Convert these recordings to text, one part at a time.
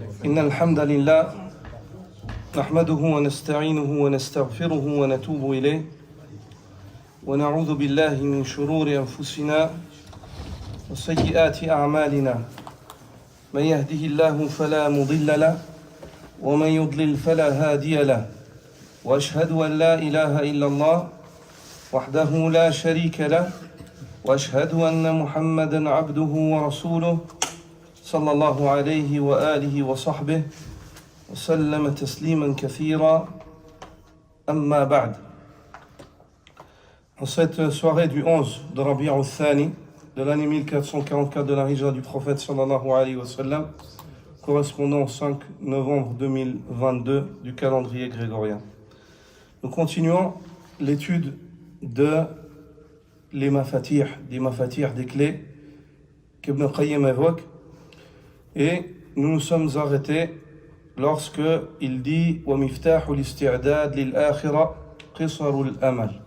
إن الحمد لله نحمده ونستعينه ونستغفره ونتوب إليه ونعوذ بالله من شرور أنفسنا وسيئات أعمالنا من يهده الله فلا مضل له ومن يضلل فلا هادي له وأشهد أن لا إله إلا الله وحده لا شريك له وأشهد أن محمدًا عبده ورسوله صلى الله عليه وآله وصحبه وسلم تسليما كثيرا أما بعد. En cette soirée du 11 de Rabi' al-Thani de l'année 1444 de la Hijra du prophète sallallahu alayhi wa sallam, correspondant au 5 novembre 2022 du calendrier grégorien. Nous continuons l'étude des mafatih, des clés qu'Ibn Qayyim évoque, et nous nous sommes arrêtés lorsque il dit wa miftahu l'isti'dad lil akhira qisarul amal.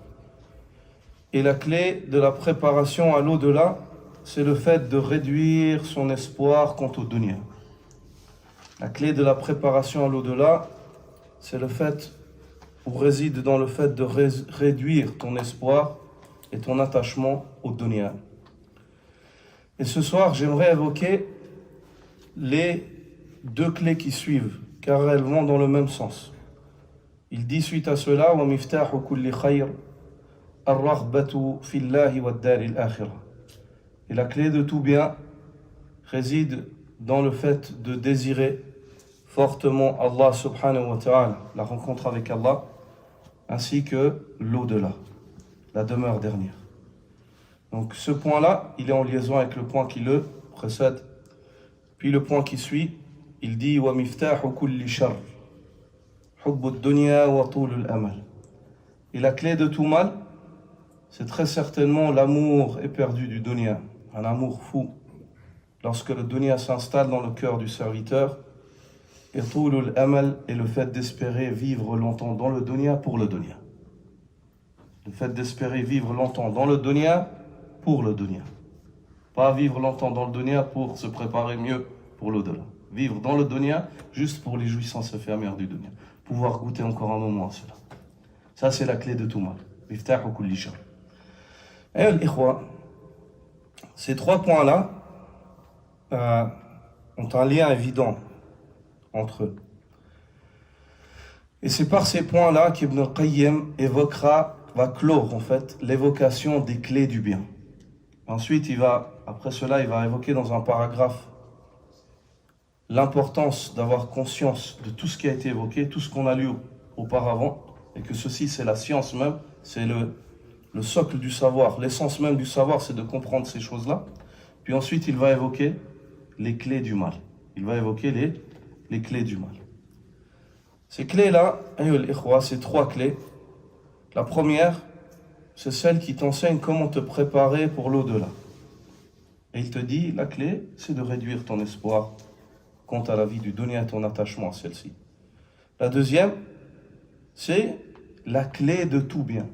Et la clé de la préparation à l'au-delà, c'est le fait de réduire son espoir quant au dunya. La clé de la préparation à l'au-delà, c'est le fait, ou réside dans le fait de réduire ton espoir et ton attachement au dunya. Et ce soir, j'aimerais évoquer les deux clés qui suivent, car elles vont dans le même sens. Il dit suite à cela wa miftahu kulli khayr ar-raghbatu fillahi wad-dar al-akhirah. Et la clé de tout bien réside dans le fait de désirer fortement Allah subhanahu wa ta'ala, la rencontre avec Allah, ainsi que l'au-delà, la demeure dernière. Donc ce point-là, il est en liaison avec le point qui le précède. Puis le point qui suit, il dit wa miftahu kulli sharr hubbu ad-dunya wa tulul amal. Et la clé de tout mal, c'est très certainement l'amour éperdu du dunya, un amour fou. Lorsque le dunya s'installe dans le cœur du serviteur, et tulul amal est le fait d'espérer vivre longtemps dans le dunya pour le dunya. Le fait d'espérer vivre longtemps dans le dunya pour le dunya. Pas vivre longtemps dans le dunya pour se préparer mieux pour l'au-delà. Vivre dans le dunya juste pour les jouissances éphémères du dunya. Pouvoir goûter encore un moment à cela. Ça, c'est la clé de tout mal. Miftahu kulli sharr. Et l'ikhwa, ces trois points-là ont un lien évident entre eux. Et c'est par ces points-là qu'Ibn Qayyim va clore en fait l'évocation des clés du bien. Ensuite, après cela, il va évoquer dans un paragraphe l'importance d'avoir conscience de tout ce qui a été évoqué, tout ce qu'on a lu auparavant, et que ceci, c'est la science même, c'est le socle du savoir. L'essence même du savoir, c'est de comprendre ces choses-là. Puis ensuite, il va évoquer les clés du mal. Il va évoquer les clés du mal. Ces clés-là, ces trois clés, la première, c'est celle qui t'enseigne comment te préparer pour l'au-delà. Et il te dit, la clé, c'est de réduire ton espoir quant à la vie du dunya et ton attachement à celle-ci. La deuxième, c'est la clé de tout bien.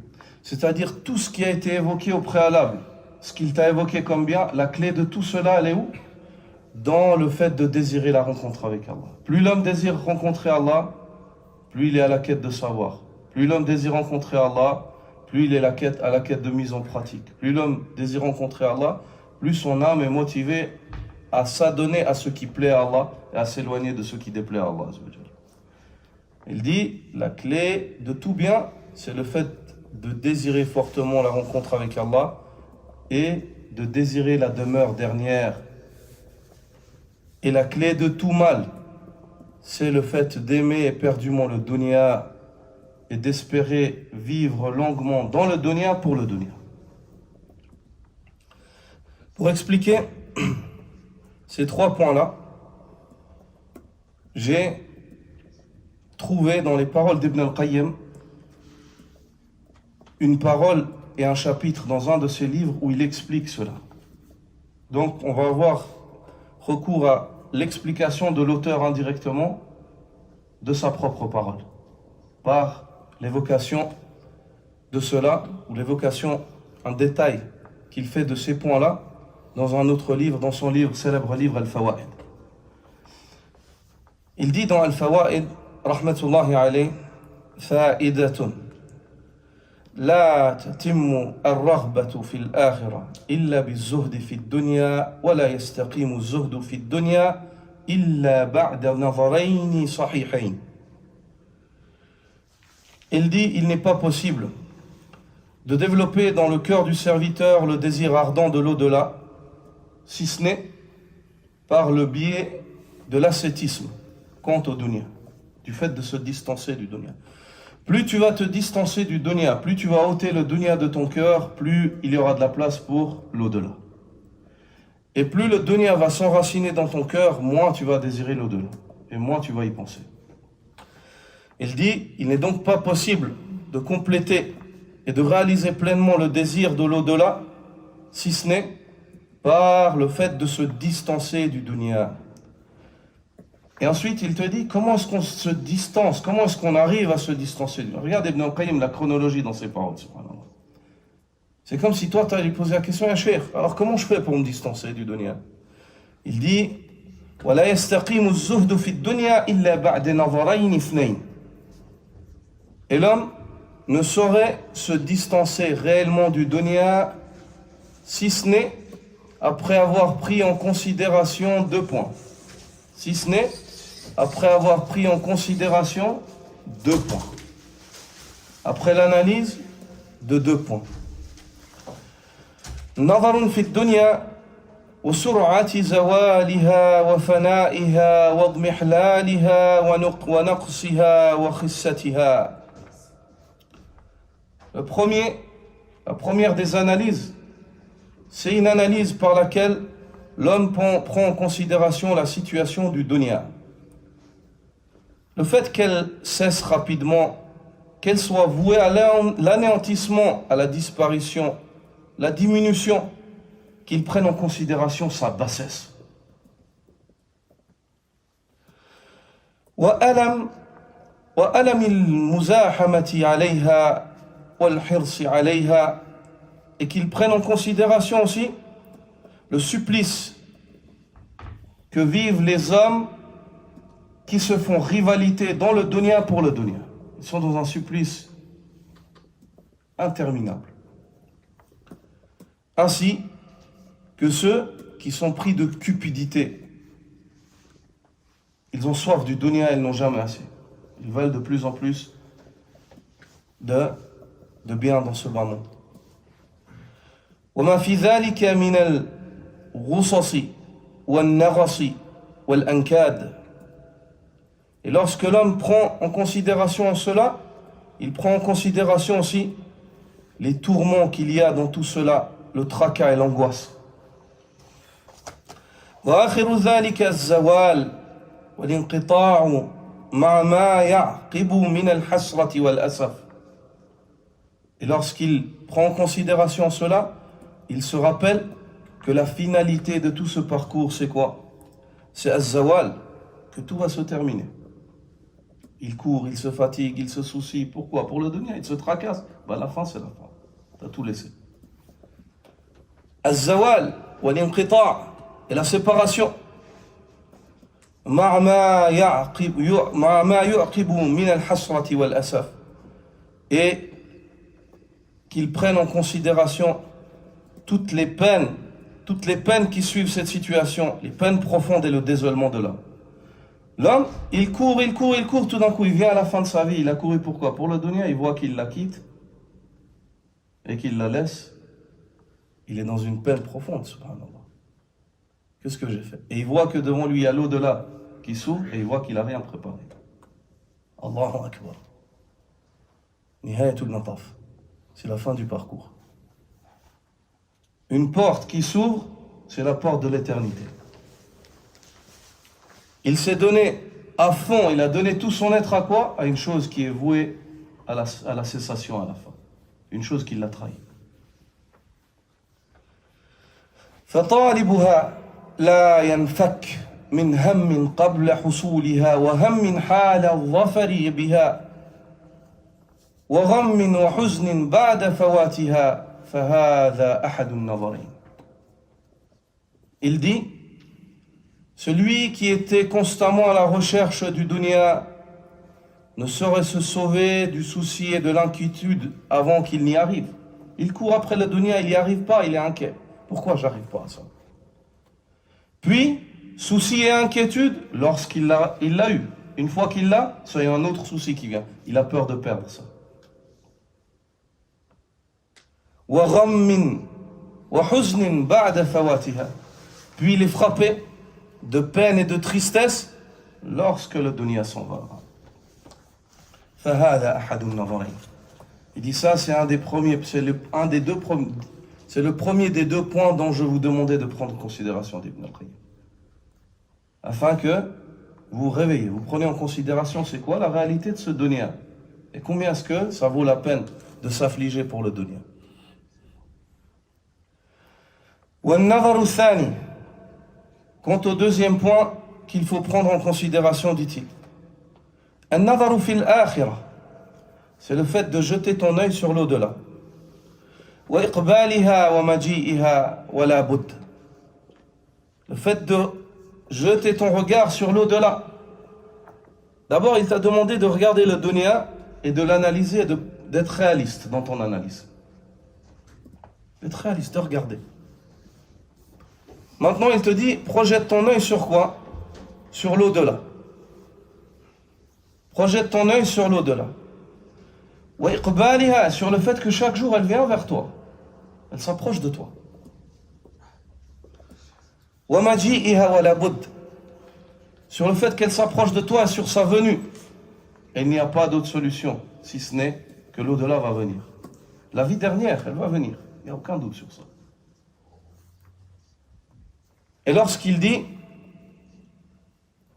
C'est-à-dire tout ce qui a été évoqué au préalable, ce qu'il t'a évoqué comme bien, la clé de tout cela, elle est où? Dans le fait de désirer la rencontre avec Allah. Plus l'homme désire rencontrer Allah, plus il est à la quête de savoir. Plus l'homme désire rencontrer Allah, plus il est à la quête de mise en pratique. Plus l'homme désire rencontrer Allah, plus son âme est motivée à s'adonner à ce qui plaît à Allah et à s'éloigner de ce qui déplaît à Allah. Il dit, la clé de tout bien, c'est le fait de désirer fortement la rencontre avec Allah et de désirer la demeure dernière. Et la clé de tout mal, c'est le fait d'aimer éperdument le dunya et d'espérer vivre longuement dans le dunya pour le dunya. Pour expliquer ces trois points-là, j'ai trouvé dans les paroles d'Ibn al-Qayyim une parole et un chapitre dans un de ses livres où il explique cela. Donc on va avoir recours à l'explication de l'auteur indirectement de sa propre parole, par l'évocation de cela, ou l'évocation, un détail qu'il fait de ces points-là, dans un autre livre, dans son livre, célèbre livre Al-Fawaid. Il dit dans Al-Fawaid, rahmatullahi alayh, fa'idatun. لا تتم الرغبة في الآخرة إلا بالزهد في الدنيا ولا يستقيم الزهد في الدنيا إلا بعد نظرين صحيحين. Il dit, il n'est pas possible de développer dans le cœur du serviteur le désir ardent de l'au-delà, si ce n'est par le biais de l'ascétisme quant au dunya, du fait de se distancer du dunya. Plus tu vas te distancer du dunya, plus tu vas ôter le dunya de ton cœur, plus il y aura de la place pour l'au-delà. Et plus le dunya va s'enraciner dans ton cœur, moins tu vas désirer l'au-delà, et moins tu vas y penser. Il dit, il n'est donc pas possible de compléter et de réaliser pleinement le désir de l'au-delà, si ce n'est par le fait de se distancer du dunya. Et ensuite, il te dit, comment est-ce qu'on se distance? Comment est-ce qu'on arrive à se distancer? Regarde Ibn al-Qayyim, la chronologie dans ses paroles. C'est comme si toi, tu allais lui poser la question, ya Cheikh, alors comment je fais pour me distancer du dunya? Il dit, وَلَا يَسْتَقِيمُ الزُّهْدُ فِي الدُّنْيَا إِلَّا بَعْدَ نَظَرَيْنِ اثْنَيْنِ. Et l'homme ne saurait se distancer réellement du dunya, si ce n'est après avoir pris en considération deux points. Si ce n'est après avoir pris en considération deux points. Après l'analyse de deux points. نظر في الدنيا وسرعة زوالها وفنائها واضمحلالها ونقصها وخستها. La première des analyses, c'est une analyse par laquelle l'homme prend en considération la situation du dunya. Le fait qu'elle cesse rapidement, qu'elle soit vouée à l'anéantissement, à la disparition, la diminution, qu'il prenne en considération sa bassesse. وألم المزاحمة عليها والحرص عليها, et qu'il prenne en considération aussi le supplice que vivent les hommes qui se font rivalité dans le dunya pour le dunya. Ils sont dans un supplice interminable. Ainsi que ceux qui sont pris de cupidité. Ils ont soif du dunya et ils n'ont jamais assez. Ils veulent de plus en plus de bien dans ce bas monde. وما في ذلك من الغصص والنغص والأنكاد. Et lorsque l'homme prend en considération cela, il prend en considération aussi les tourments qu'il y a dans tout cela, le tracas et l'angoisse. وآخر ذلك الزوال والانقطاع مع ما يعقب من الحسرة والأسف. Et lorsqu'il prend en considération cela, il se rappelle que la finalité de tout ce parcours, c'est quoi? C'est az-zawal, que tout va se terminer. Il court, il se fatigue, il se soucie. Pourquoi? Pour le dunya, il se tracasse. Ben, la fin, c'est la fin. Tu as tout laissé. Az-zawal wal-inqita' et la séparation. مع ما يعقب من الحسرة والأسف. Et qu'ils prennent en considération toutes les peines qui suivent cette situation, les peines profondes et le désolement de l'homme. L'homme, il court, tout d'un coup, il vient à la fin de sa vie. Il a couru pourquoi? Pour le dunya, il voit qu'il la quitte et qu'il la laisse. Il est dans une peine profonde, subhanallah. Qu'est-ce que j'ai fait? Et il voit que devant lui, il y a l'au-delà qui s'ouvre et il voit qu'il n'a rien préparé. Allahu Akbar. Nihayatul Mataf. C'est la fin du parcours. Une porte qui s'ouvre, c'est la porte de l'éternité. Il s'est donné à fond, il a donné tout son être à quoi? À une chose qui est vouée à la cessation à la fin. Une chose qui l'a trahi. فطالبها لا ينفك من هم قبل حصولها وهم حال الظفر بها وغم وحزن بعد فواتها فهذا أحد النظرين. Il dit, Celui qui était constamment à la recherche du dunya ne saurait se sauver du souci et de l'inquiétude avant qu'il n'y arrive. Il court après le dunya, il n'y arrive pas, il est inquiet. Pourquoi j'arrive pas à ça? Puis, souci et inquiétude lorsqu'il l'a eu. Une fois qu'il l'a, c'est un autre souci qui vient. Il a peur de perdre ça. Puis il est frappé de peine et de tristesse lorsque le dunya s'en va. Il dit ça, c'est un des premiers, c'est le premier des deux points dont je vous demandais de prendre en considération d'Ibn al-Qayyim. Afin que vous vous réveillez, vous prenez en considération c'est quoi la réalité de ce dunya et combien est-ce que ça vaut la peine de s'affliger pour le dunya. Quant au deuxième point qu'il faut prendre en considération, dit-il, c'est le fait de jeter ton œil sur l'au-delà. Le fait de jeter ton regard sur l'au-delà. D'abord, il t'a demandé de regarder le dunya et de l'analyser et d'être réaliste dans ton analyse. D'être réaliste, de regarder. Maintenant, il te dit, projette ton œil sur quoi? Sur l'au-delà. Projette ton œil sur l'au-delà. Sur le fait que chaque jour, elle vient vers toi. Elle s'approche de toi. Sur le fait qu'elle s'approche de toi et sur sa venue. Et il n'y a pas d'autre solution, si ce n'est que l'au-delà va venir. La vie dernière, elle va venir. Il n'y a aucun doute sur ça. Et lorsqu'il dit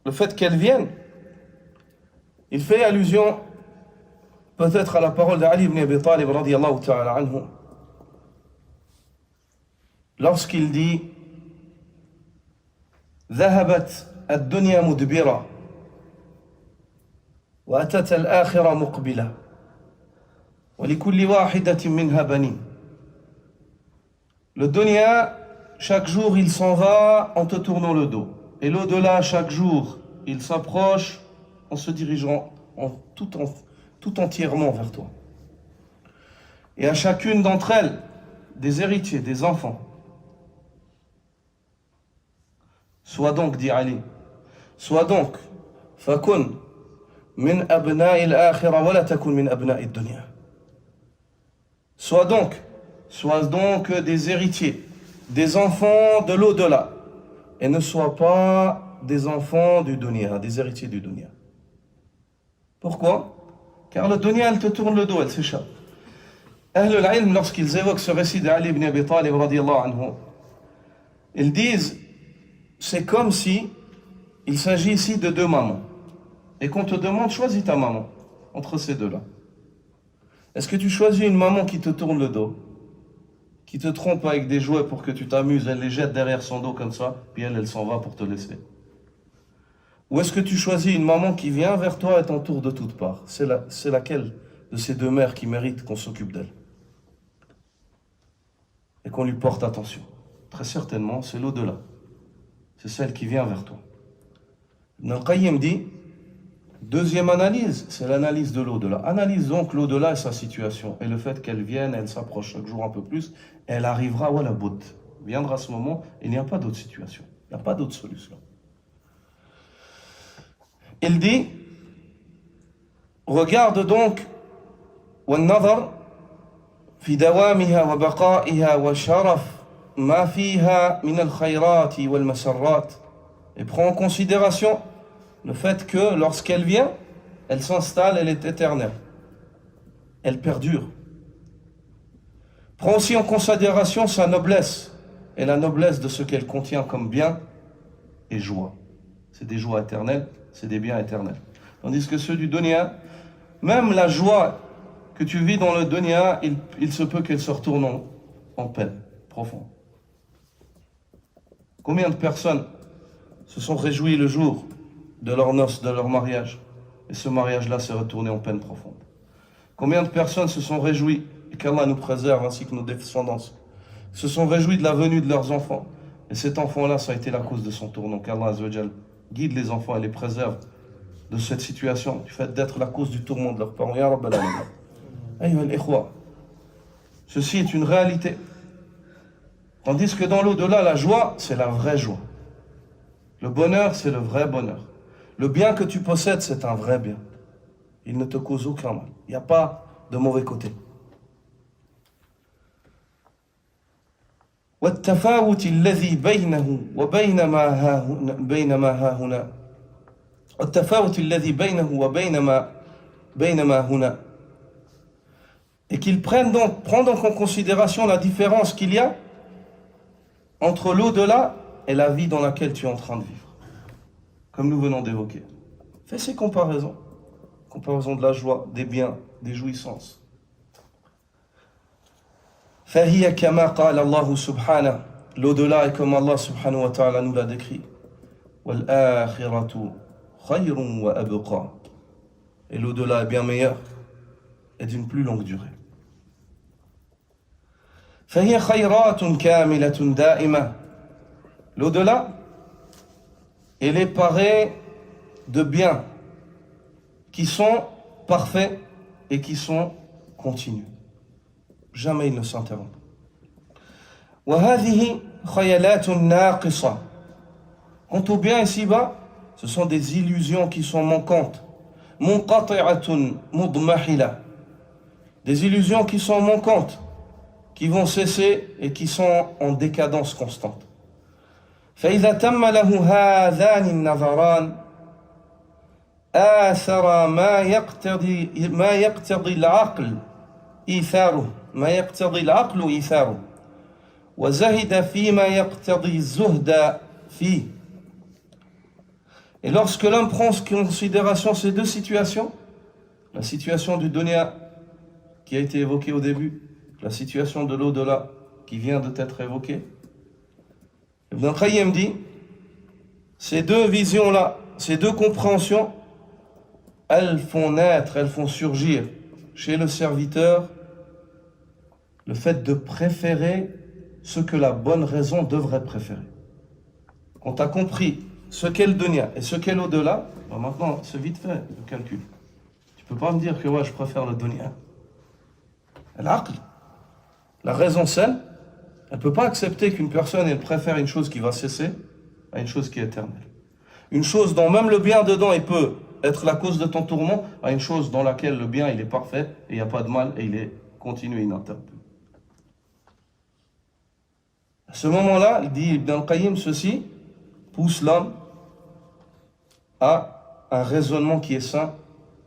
le fait qu'elle vienne, il fait allusion peut-être à la parole d'Ali ibn Abi Talib radiyallahu ta'ala anhu. Lorsqu'il dit ذهبت الدنيا مدبرة وأتت الآخرة مقبلة ولكل واحدة منها بنين. Le dunya, chaque jour il s'en va en te tournant le dos. Et l'au-delà, chaque jour, il s'approche en se dirigeant tout entièrement vers toi. Et à chacune d'entre elles, des héritiers, des enfants. Sois donc, dit Ali, sois donc, fakun min abna'i al-akhirah wa la takun min abna'i ad-dunya. Sois donc des héritiers, des enfants de l'au-delà, et ne sois pas des enfants du dunya, des héritiers du dunya. Pourquoi? Car le dunya, elle te tourne le dos, elle s'échappe. Ahl al-ilm, lorsqu'ils évoquent ce récit d'Ali ibn Abi Talib radiyallahu anhu, ils disent, c'est comme si il s'agit ici de deux mamans, et qu'on te demande, choisis ta maman, entre ces deux-là. Est-ce que tu choisis une maman qui te tourne le dos, qui te trompe avec des jouets pour que tu t'amuses, elle les jette derrière son dos comme ça, puis elle s'en va pour te laisser? Ou est-ce que tu choisis une maman qui vient vers toi et t'entoure de toutes parts? C'est laquelle de ces deux mères qui mérite qu'on s'occupe d'elle et qu'on lui porte attention? Très certainement, c'est l'au-delà. C'est celle qui vient vers toi. Ibn al-Qayyim dit, deuxième analyse, c'est l'analyse de l'au-delà. Analyse donc l'au-delà et sa situation, et le fait qu'elle vienne, elle s'approche chaque jour un peu plus, elle arrivera à la bout. Viendra ce moment, il n'y a pas d'autre situation, il n'y a pas d'autre solution. Il dit, regarde donc, والنظر في دوامها وبقائها وشرف ما فيها من الخيرات والمسرات. Et prends en considération le fait que lorsqu'elle vient, elle s'installe, elle est éternelle. Elle perdure. Prends aussi en considération sa noblesse et la noblesse de ce qu'elle contient comme bien et joie. C'est des joies éternelles, c'est des biens éternels. Tandis que ceux du dunya, même la joie que tu vis dans le dunya, il se peut qu'elle se retourne en peine profonde. Combien de personnes se sont réjouies le jour de leur noce, de leur mariage, et ce mariage-là s'est retourné en peine profonde? Combien de personnes se sont réjouies, et qu'Allah nous préserve ainsi que nos descendants, se sont réjouis de la venue de leurs enfants, Et cet enfant-là, ça a été la cause de son tourment. Qu'Allah Azza wa Jal guide les enfants et les préserve de cette situation, du fait d'être la cause du tourment de leurs parents. Ya Rabbal Alamin. Ayyuha al-ikhwa, ceci est une réalité. Tandis que dans l'au-delà, la joie, c'est la vraie joie. Le bonheur, c'est le vrai bonheur. Le bien que tu possèdes, c'est un vrai bien. Il ne te cause aucun mal. Il n'y a pas de mauvais côté. والتفاوت الذي بينه وبين ما ها هنا التفاوت الذي بينه وبين ما هنا et qu'ils prennent donc en considération la différence qu'il y a entre l'au-delà et la vie dans laquelle tu es en train de vivre, comme nous venons d'évoquer. Fais ces comparaisons de la joie, des biens, des jouissances. فهي كما قال الله سبحانه, l'au-delà est comme Allah subhanahu wa ta'ala nous l'a décrit. والآخرة خير وأبقى, et l'au-delà est bien meilleur et d'une plus longue durée. فهي خيرات كاملة دائمة, l'au-delà, elle est parée de biens qui sont parfaits et qui sont continus. Jamais il ne s'interrompt. وهذه خيالات ناقصة. Quant au bien ici-bas, ce sont des illusions qui sont manquantes. منقطعة مضمحلة. Des illusions qui sont manquantes, qui vont cesser et qui sont en décadence constante. فإذا تم له هذان النظران آثر ما يقتضي العقل إيثاره وزهد فيما يقتضي الزهد فيه. Et lorsque l'homme prend en considération ces deux situations, la situation du dunya qui a été évoquée au début, la situation de l'au-delà qui vient de t'être évoquée, Ibn Qayyim dit, ces deux visions-là, ces deux compréhensions, elles font naître, elles font surgir chez le serviteur le fait de préférer ce que la bonne raison devrait préférer. Quand tu as compris ce qu'est le dunya et ce qu'est l'au-delà, ben maintenant c'est vite fait le calcul. Tu peux pas me dire que ouais, je préfère le dunya. L'aql, la raison seule, elle peut pas accepter qu'une personne elle préfère une chose qui va cesser à une chose qui est éternelle. Une chose dont même le bien dedans il peut être la cause de ton tourment, à une chose dans laquelle le bien il est parfait et il n'y a pas de mal et il est continu et ininterrompu. À ce moment-là, il dit Ibn al-Qayyim, ceci pousse l'homme à un raisonnement qui est sain,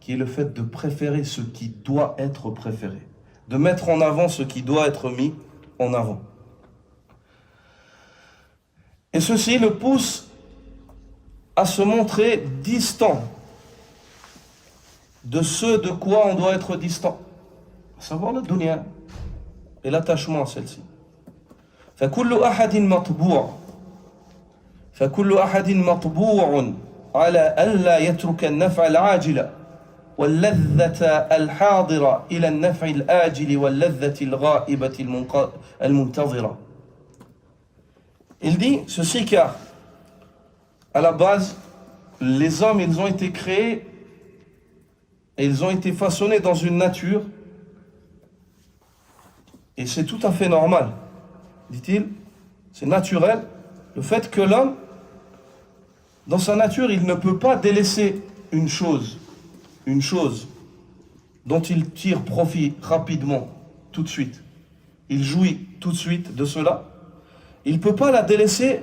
qui est le fait de préférer ce qui doit être préféré, de mettre en avant ce qui doit être mis en avant. Et ceci le pousse à se montrer distant de ce de quoi on doit être distant, à savoir le dunya et l'attachement à celle-ci. فكل أحد مطبوع على ألا يترك النفع العاجل واللذة الحاضرة إلى النفع الآجل واللذة الغائبة المنتظرة. Il dit ceci car à la base les hommes ils ont été créés et ils ont été façonnés dans une nature et c'est tout à fait normal, dit-il, c'est naturel, le fait que l'homme, dans sa nature, il ne peut pas délaisser une chose dont il tire profit rapidement, tout de suite. Il jouit tout de suite de cela. Il ne peut pas la délaisser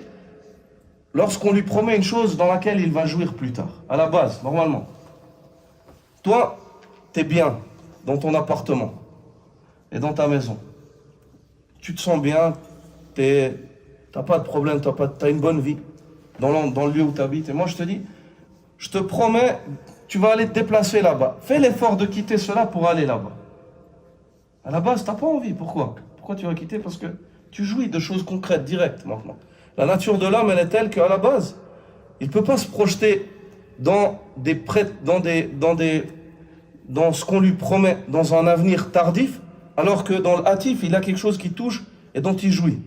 lorsqu'on lui promet une chose dans laquelle il va jouir plus tard. À la base, normalement. Toi, t'es bien dans ton appartement et dans ta maison. Tu te sens bien, t'as pas de problème, t'as une bonne vie dans le lieu où tu habites. Et moi je te dis, je te promets, tu vas aller te déplacer là-bas. Fais l'effort de quitter cela pour aller là-bas. À la base, t'as pas envie. Pourquoi tu vas quitter? Parce que tu jouis de choses concrètes, directes maintenant. La nature de l'homme, elle est telle qu'à la base, il ne peut pas se projeter dans ce qu'on lui promet, dans un avenir tardif, alors que dans le hâtif, il a quelque chose qui touche et dont il jouit,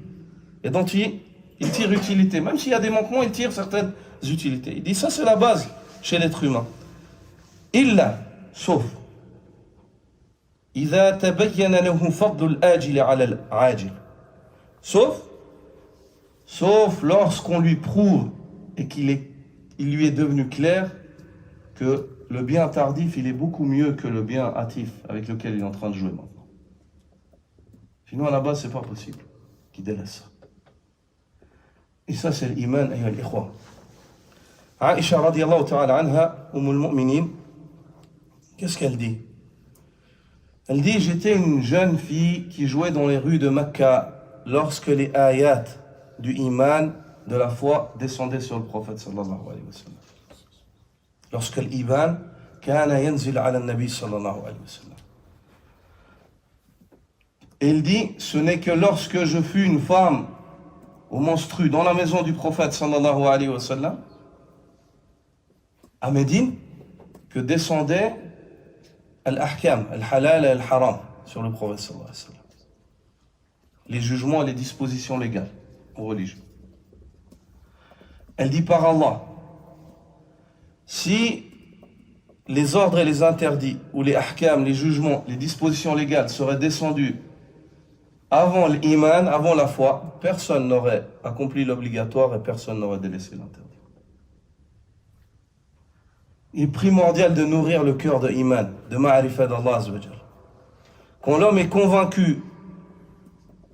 et dont il Il tire utilité. Même s'il y a des manquements, il tire certaines utilités. Il dit ça, c'est la base chez l'être humain. Illa, sauf. إذا تبين له فضل الآجل على العاجل. Sauf lorsqu'on lui prouve et il lui est devenu clair que le bien tardif, il est beaucoup mieux que le bien hâtif avec lequel il est en train de jouer maintenant. Sinon, à la base, c'est pas possible qu'il délaisse ça. Et ça, c'est l'iman, ayyuha al-ikhwa. Aïcha radiyallahu ta'ala anha, Ummul Mu'minin, qu'est-ce qu'elle dit? Elle dit, j'étais une jeune fille qui jouait dans les rues de Mecca lorsque les ayats du iman, de la foi, descendaient sur le prophète sallallahu alayhi wa sallam. Lorsque l'iman, kana yanzil ala nabi sallallahu alayhi wa sallam. Et il dit, ce n'est que lorsque je fus une femme au menstru dans la maison du prophète sallallahu alayhi wa sallam, à Médine, que descendait al-ahkam, al-halal et al-haram sur le prophète sallallahu alayhi wa sallam. Les jugements et les dispositions légales aux religions. Elle dit par Allah, si les ordres et les interdits, ou les ahkam, les jugements, les dispositions légales seraient descendus avant l'iman, avant la foi, personne n'aurait accompli l'obligatoire et personne n'aurait délaissé l'interdit. Il est primordial de nourrir le cœur de iman, de ma'arifa d'Allah Azza wa Jal. Quand l'homme est convaincu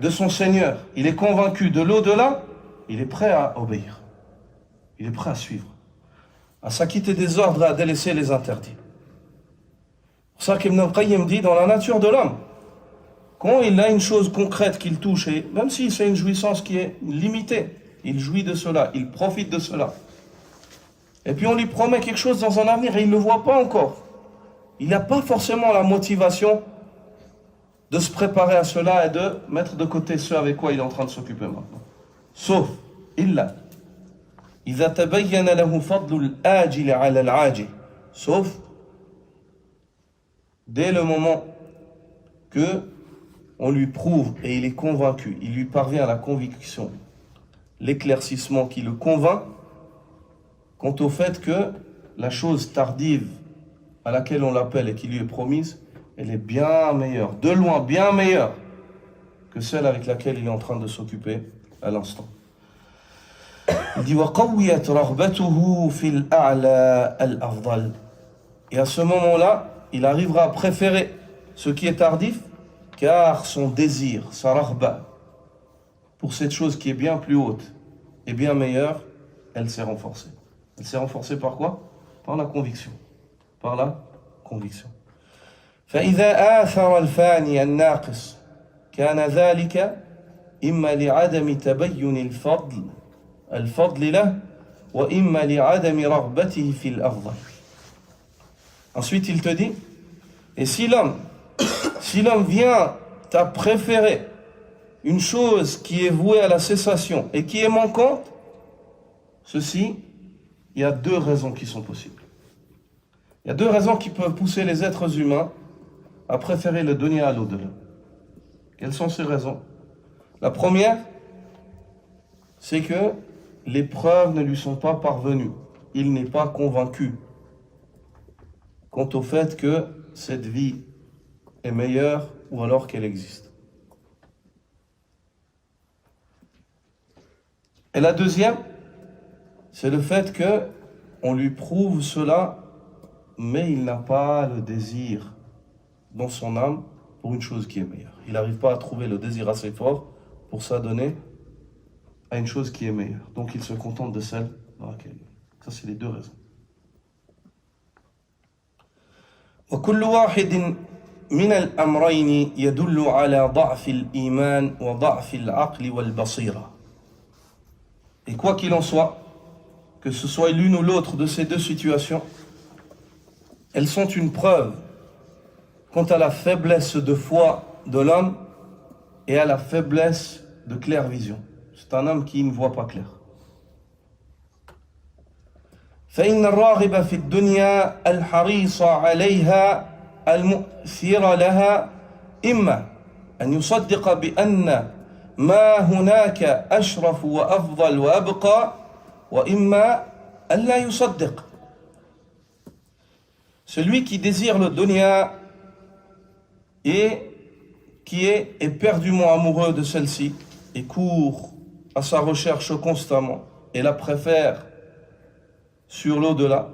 de son Seigneur, il est convaincu de l'au-delà, il est prêt à obéir. Il est prêt à suivre, à s'acquitter des ordres, à délaisser les interdits. C'est pour ça qu'Ibn al-Qayyim dit, dans la nature de l'homme, quand il a une chose concrète qu'il touche, et même si c'est une jouissance qui est limitée, il jouit de cela, il profite de cela. Et puis on lui promet quelque chose dans un avenir et il ne le voit pas encore. Il n'a pas forcément la motivation de se préparer à cela et de mettre de côté ce avec quoi il est en train de s'occuper maintenant. Sauf, illa, إذا تبين له فضل الآجل على العاجل. Sauf, dès le moment que on lui prouve et il est convaincu, il lui parvient à la conviction, l'éclaircissement qui le convainc quant au fait que la chose tardive à laquelle on l'appelle et qui lui est promise, elle est bien meilleure, de loin bien meilleure que celle avec laquelle il est en train de s'occuper à l'instant. Il dit وَقَوِّيَتْ رَغْبَتُهُ فِي الْأَعْلَى الْأَفْضَلِ. Et à ce moment-là, il arrivera à préférer ce qui est tardif, car son désir, sa raghba, pour cette chose qui est bien plus haute et bien meilleure, elle s'est renforcée. Elle s'est renforcée par quoi? Par la conviction. Par la conviction. فإذا آثر الفاني الناقص كان ذلك إما لعدم تبين الفضل له وإما لعدم رغبته في الأفضل. Ensuite il te dit, et si l'homme vient à préférer une chose qui est vouée à la cessation et qui est manquante, ceci, il y a deux raisons qui sont possibles. Il y a deux raisons qui peuvent pousser les êtres humains à préférer le dunya à l'au-delà. Quelles sont ces raisons? La première, c'est que les preuves ne lui sont pas parvenues. Il n'est pas convaincu quant au fait que cette vie est meilleure ou alors qu'elle existe. Et la deuxième, c'est le fait qu'on lui prouve cela, mais il n'a pas le désir dans son âme pour une chose qui est meilleure. Il n'arrive pas à trouver le désir assez fort pour s'adonner à une chose qui est meilleure. Donc il se contente de celle dans laquelle il est. Ça, c'est les deux raisons. وكل واحد من الأمرين يدل على ضعف الإيمان وضعف العقل والبصيرة. Et quoi qu'il en soit, que ce soit l'une ou l'autre de ces deux situations, elles sont une preuve quant à la faiblesse de foi de l'homme et à la faiblesse de claire vision. C'est un homme qui ne voit pas clair. فإن الراغب في الدنيا الحريص عليها المؤثر لها إما أن يصدق بأن ما هناك أشرف وأفضل وأبقى وإما ألا يصدق. Celui qui désire le dunya et qui est éperdument amoureux de celle-ci et court à sa recherche constamment et la préfère sur l'au-delà,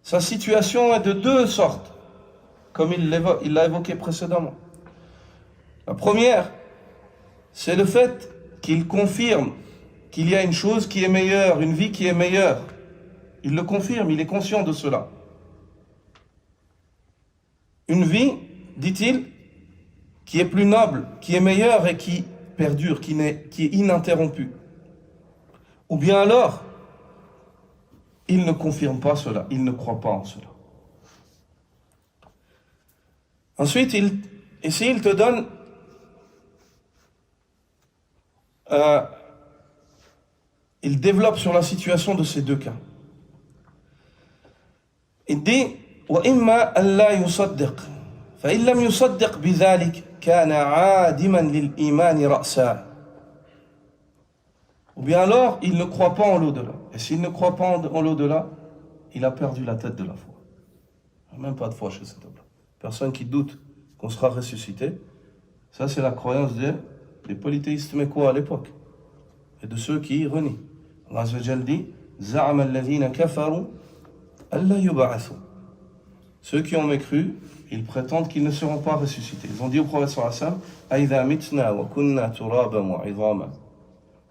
sa situation est de deux sortes, comme il l'a évoqué précédemment. La première, c'est le fait qu'il confirme qu'il y a une chose qui est meilleure, une vie qui est meilleure. Il le confirme, il est conscient de cela. Une vie, dit-il, qui est plus noble, qui est meilleure et qui perdure, qui est ininterrompue. Ou bien alors, il ne confirme pas cela, il ne croit pas en cela. Ensuite, il te donne il développe sur la situation de ces deux cas. Il dit وإما ألا يصدق فإن لم يصدق بذلك كان عادما للإيمان رأسا. Ou bien alors, il ne croit pas en l'au-delà. Et s'il ne croit pas en l'au-delà, il a perdu la tête de la foi. Il n'y a même pas de foi chez cet homme-là. Personne qui doute qu'on sera ressuscité. Ça, c'est la croyance des polythéistes mécois à l'époque. Et de ceux qui renient. Allah Azza wa Jalla dit زعم الذين كفروا ألا يبعثوا. Ceux qui ont mécru, ils prétendent qu'ils ne seront pas ressuscités. Ils ont dit au prophète sallallahu alayhi wa sallam أَإِذَا مِتْنَا وَكُنَّا تُرَابًا وَعِظَامًا.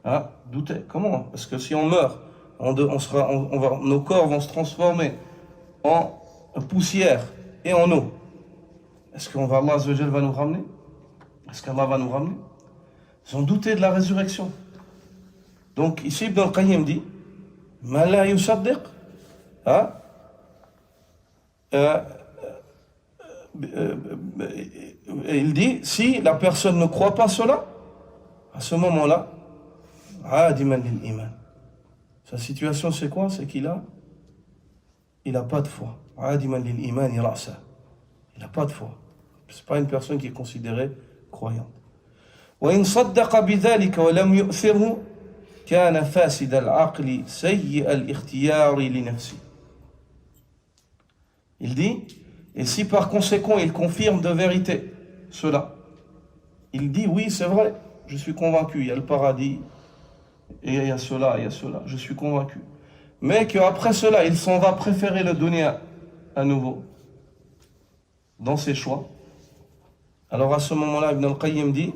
Ah, doutez, comment? Parce que si on meurt, nos corps vont se transformer en poussière et en eau. Est-ce qu'Allah Azza wa Jalla va nous ramener? Est-ce qu'Allah va nous ramener? Ils ont douté de la résurrection. Donc ici Ibn al-Qayyim dit Ma la yusaddiq, il dit si la personne ne croit pas cela, à ce moment-là, adiman lil iman. Sa situation c'est quoi? C'est qu'il a pas de foi. Adiman lil iman ra'sa. Il n'a pas de foi. C'est pas une personne qui est considérée croyante. وإن صدق بذلك ولم يؤثره كان فاسد العقل سيء الاختيار لنفسه. Il dit, et si par conséquent il confirme de vérité cela, il dit oui c'est vrai, je suis convaincu, il y a le paradis, et il y a cela, je suis convaincu. Mais qu'après cela, il s'en va préférer le dunya à nouveau, dans ses choix. Alors à ce moment-là, Ibn al-Qayyim dit,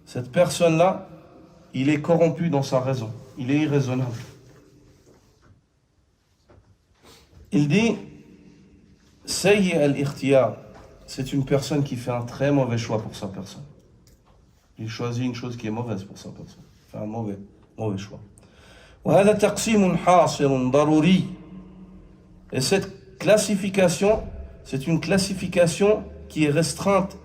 cette personne-là, il est corrompu dans sa raison, il est irraisonnable. Il dit, Sayyi al-ikhtiyar, c'est une personne qui fait un très mauvais choix pour sa personne. Il choisit une chose qui est mauvaise pour sa personne. Il fait un mauvais choix. وهذا تقسيم حاصر ضروري. Et cette classification, c'est une classification qui est restreinte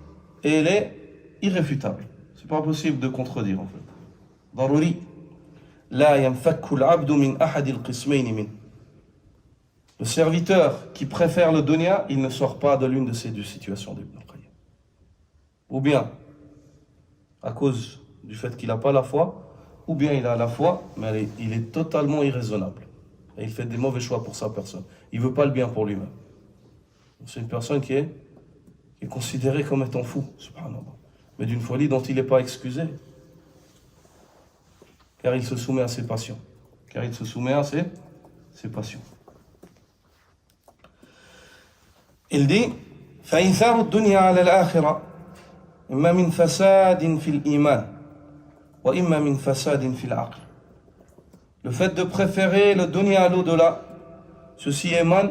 et elle est irréfutable. C'est pas possible de contredire en fait. ضروري. لا ينفك العبد من أحد القسمين منه. Le serviteur qui préfère le dunya, il ne sort pas de l'une de ces deux situations d'Ibn al-Qayyim. Ou bien, à cause du fait qu'il n'a pas la foi, ou bien il a la foi, mais il est totalement irraisonnable. Et il fait des mauvais choix pour sa personne. Il ne veut pas le bien pour lui-même. C'est une personne qui est considérée comme étant fou, subhanallah. Mais d'une folie dont il n'est pas excusé. Car il se soumet à ses passions. Il dit فإيثار الدنيا على الآخرة إما من فساد في الإيمان وإما من فساد في العقل. Le fait de préférer le dunya à l'au-delà, ceci émane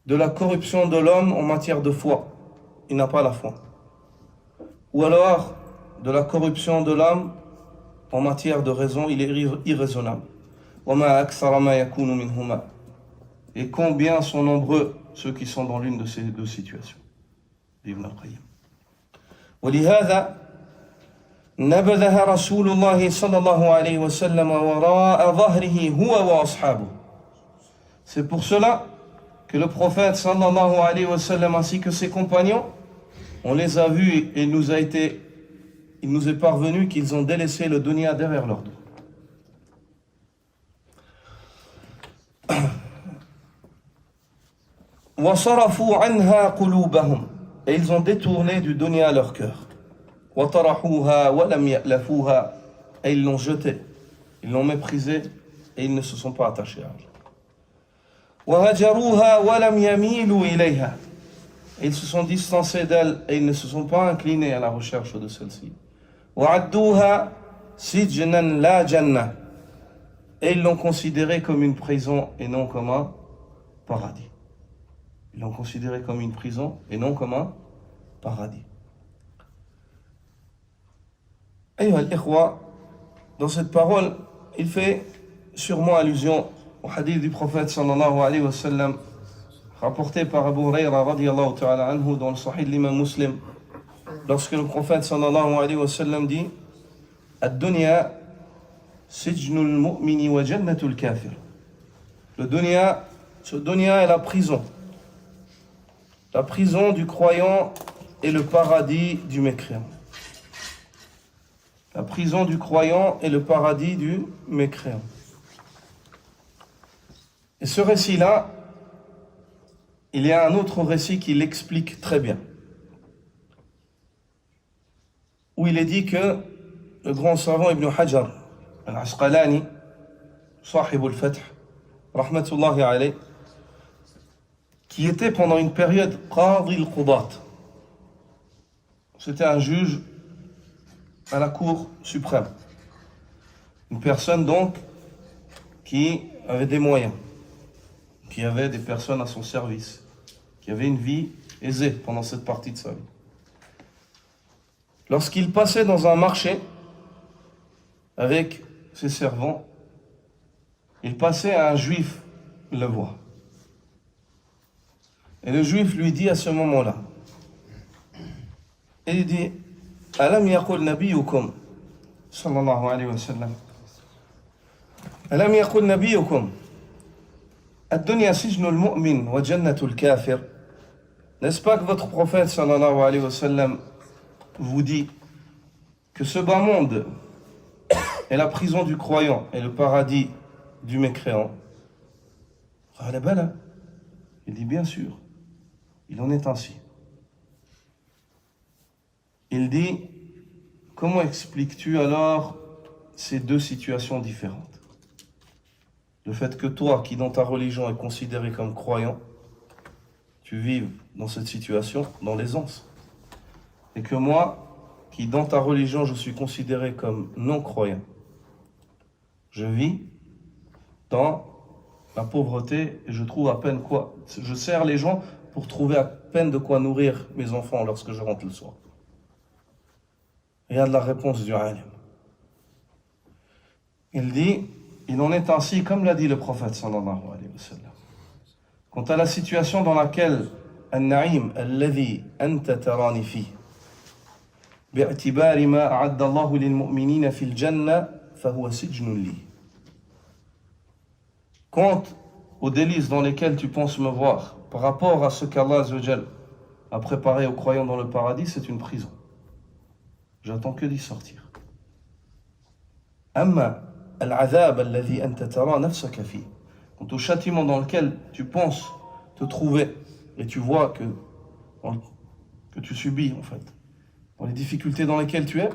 de la corruption de l'homme en matière de foi. Il n'a pas la foi. Ou alors de la corruption de l'homme en matière de raison, il est irraisonnable. وما أكثر ما يكون منهما. Et combien sont nombreux ceux qui sont dans l'une de ces deux situations. Ibn al-Qayyim. ولهذا نبذها رسول الله صلى الله عليه وسلم وراء ظهره هو وأصحابه. C'est pour cela que le prophète sallallahu alayhi wa sallam ainsi que ses compagnons, on les a vus et il nous a été il nous est parvenu qu'ils ont délaissé le dunya derrière leur dos. وَصَرَفُوا عَنْهَا قُلُوبَهُمْ. Et ils ont détourné du dunya leur cœur. وَطَرَحُوهَا وَلَمْ يَأْلَفُوهَا. Et ils l'ont jeté, ils l'ont méprisé et ils ne se sont pas attachés à elle. وَهَجَرُوهَا وَلَمْ يَمِيلُوا إِلَيْهَا. Et ils se sont distancés d'elle et ils ne se sont pas inclinés à la recherche de celle-ci. وَعَدُّوهَا سِجْنًا لَا جَنَّةً. Et ils l'ont considérée comme une prison et non comme un paradis. Ils l'ont considérée comme une prison et non comme un paradis. Ayyuha al-ikhwa, dans cette parole, il fait sûrement allusion au hadith du prophète sallallahu alayhi wa sallam, rapporté par Abu Huraira radiyallahu ta'ala anhu dans le Sahih de l'imam Muslim, lorsque le prophète sallallahu alayhi wa sallam dit Ad-dunya sijnul mu'mini wa jannatul kafir. Le dunya, ce dunya est la prison du croyant et le paradis du mécréant. La prison du croyant et le paradis du mécréant. Et ce récit-là, il y a un autre récit qui l'explique très bien. Où il est dit que le grand savant Ibn Hajar al-Asqalani, Sahib al-Fath, rahmatullahi alayh, qui était pendant une période Qadi al-Qudat. C'était un juge à la Cour suprême. Une personne donc qui avait des moyens, qui avait des personnes à son service, qui avait une vie aisée pendant cette partie de sa vie. Lorsqu'il passait dans un marché avec ses servants, il passait à un juif le voit. Et le juif lui dit à ce moment-là, il dit Alam yaqul nabiyukum sallallahu alayhi wa sallam Alam yaqul nabiyukum ad-dunya sijnul mu'min wa jannatul kafir. N'est-ce pas que votre prophète sallallahu alayhi wa sallam vous dit que ce bas monde est la prison du croyant et le paradis du mécréant? Il dit bien sûr, il en est ainsi. Il dit, comment expliques-tu alors ces deux situations différentes? Le fait que toi, qui dans ta religion est considéré comme croyant, tu vives dans cette situation, dans l'aisance. Et que moi, qui dans ta religion, je suis considéré comme non-croyant, je vis dans la pauvreté et je trouve à peine quoi. Je sers les gens pour trouver à peine de quoi nourrir mes enfants lorsque je rentre le soir. Regarde la réponse du alim. Il dit, il en est ainsi, comme l'a dit le prophète sallallahu alayhi wa sallam. Quant à la situation dans laquelle النعيم الذي أنت تراني فيه باعتبار ما أعد الله للمؤمنين في الجنة فهو سجن لي. Quant aux délices dans lesquelles tu penses me voir par rapport à ce qu'Allah Azza wa Jal a préparé aux croyants dans le paradis, c'est une prison. J'attends que d'y sortir. Amma al-azab alladhi anta tara nafsaka fi. Quant au châtiment dans lequel tu penses te trouver et tu vois que tu subis en fait, dans les difficultés dans lesquelles tu es,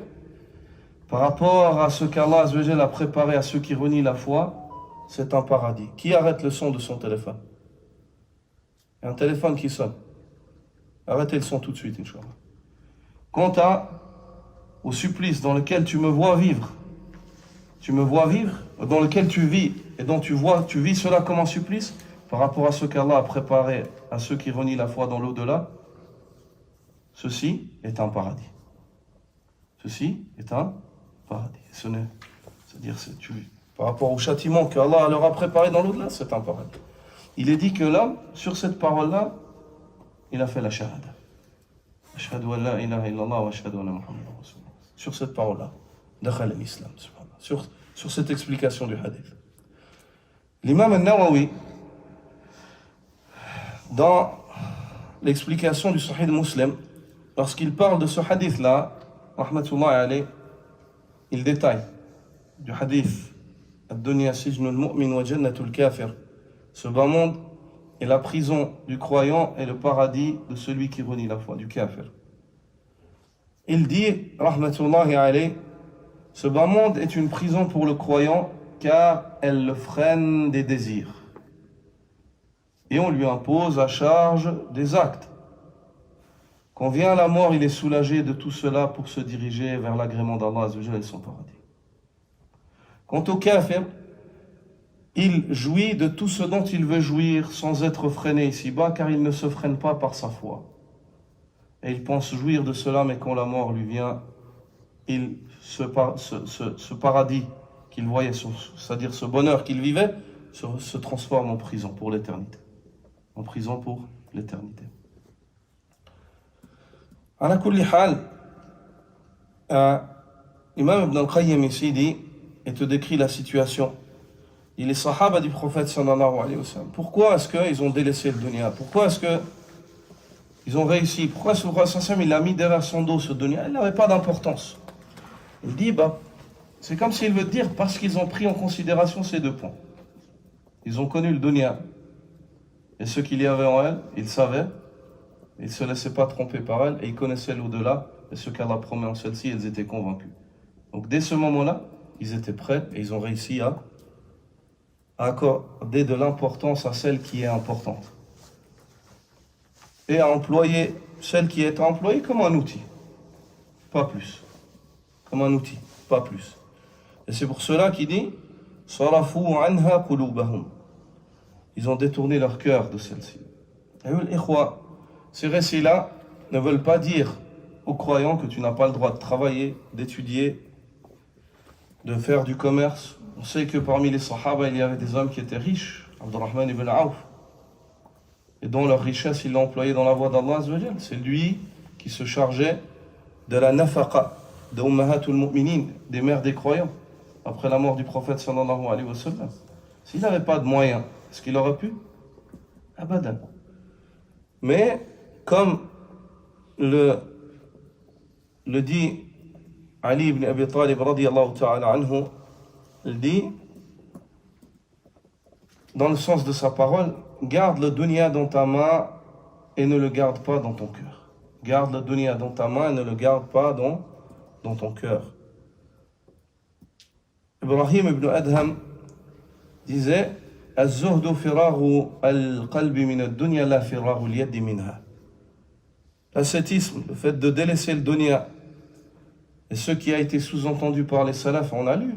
par rapport à ce qu'Allah Azza wa Jal a préparé à ceux qui renient la foi, c'est un paradis. Qui arrête le son de son téléphone? Il y a un téléphone qui sonne. Arrêtez le son tout de suite, Inch'Allah. Quant au supplice dans lequel tu me vois vivre, dans lequel tu vis et dont tu vis cela comme un supplice, par rapport à ce qu'Allah a préparé à ceux qui renient la foi dans l'au-delà, ceci est un paradis. Ceci est un paradis. C'est-à-dire, par rapport au châtiment qu'Allah leur a préparé dans l'au-delà, c'est un paradis. Il est dit que là, sur cette parole-là, il a fait la shahada. Ashhadu an la ilaha illallah wa ashhadu anna Muhammadan rasulullah. Sur cette parole-là, dakhala al-islam, subhanallah. Sur cette explication du hadith. L'imam al-Nawawi, dans l'explication du Sahih Muslim, lorsqu'il parle de ce hadith-là, rahmatullahi alayh, il détaille du hadith Ad-dunya sijnul mu'min wa jannatul kafir. Ce bas monde est la prison du croyant et le paradis de celui qui renie la foi, du kafir. Il dit, rahmatullahi alayh, ce bas monde est une prison pour le croyant car elle le freine des désirs. Et on lui impose à charge des actes. Quand vient la mort, il est soulagé de tout cela pour se diriger vers l'agrément d'Allah et son paradis. Quant au kafir, il jouit de tout ce dont il veut jouir sans être freiné ici-bas, car il ne se freine pas par sa foi. Et il pense jouir de cela, mais quand la mort lui vient, ce paradis qu'il voyait, c'est-à-dire ce bonheur qu'il vivait, se transforme en prison pour l'éternité. En prison pour l'éternité. Ala kulli hal, Imam Ibn al-Qayyim ici dit, et te décrit la situation. Il est sahaba du prophète sallallahu alayhi wa sallam. Pourquoi est-ce qu'ils ont délaissé le dunya? Pourquoi est-ce qu'ils ont réussi? Pourquoi le prophète sallallahu alayhi wa sallam, il a mis derrière son dos ce dunya? Il n'avait pas d'importance. Il dit, c'est comme s'il veut dire, parce qu'ils ont pris en considération ces deux points. Ils ont connu le dunya. Et ce qu'il y avait en elle, ils savaient. Ils ne se laissaient pas tromper par elle. Et ils connaissaient l'au-delà. Et ce qu'Allah promet en celle-ci, ils étaient convaincus. Donc dès ce moment-là, ils étaient prêts et ils ont réussi à accorder de l'importance à celle qui est importante. Et à employer celle qui est employée comme un outil. Pas plus. Comme un outil, pas plus. Et c'est pour cela qu'il dit « Sarafu anha qulubahum » Ils ont détourné leur cœur de celle-ci. Ces récits-là ne veulent pas dire aux croyants que tu n'as pas le droit de travailler, d'étudier, de faire du commerce. On sait que parmi les sahaba, il y avait des hommes qui étaient riches, Abdurrahman ibn Auf, et dont leur richesse, il l'a employée dans la voie d'Allah. C'est lui qui se chargeait de la nafaqa, de Ummahatul Mu'minin, des mères des croyants, après la mort du prophète sallallahu alayhi wa sallam. S'il n'avait pas de moyens, est-ce qu'il aurait pu? Abadan. Mais, comme le dit Ali ibn Abi Talib radiyallahu ta'ala anhu, il dit, dans le sens de sa parole, garde le dunya dans ta main et ne le garde pas dans ton cœur. Garde le dunya dans ta main et ne le garde pas dans ton cœur. Ibrahim ibn Adham disait, الزهد فراغ القلب من الدنيا لا فراغ اليد منها. L'ascétisme, le fait de délaisser le dunya, et ce qui a été sous-entendu par les salafs, on a lu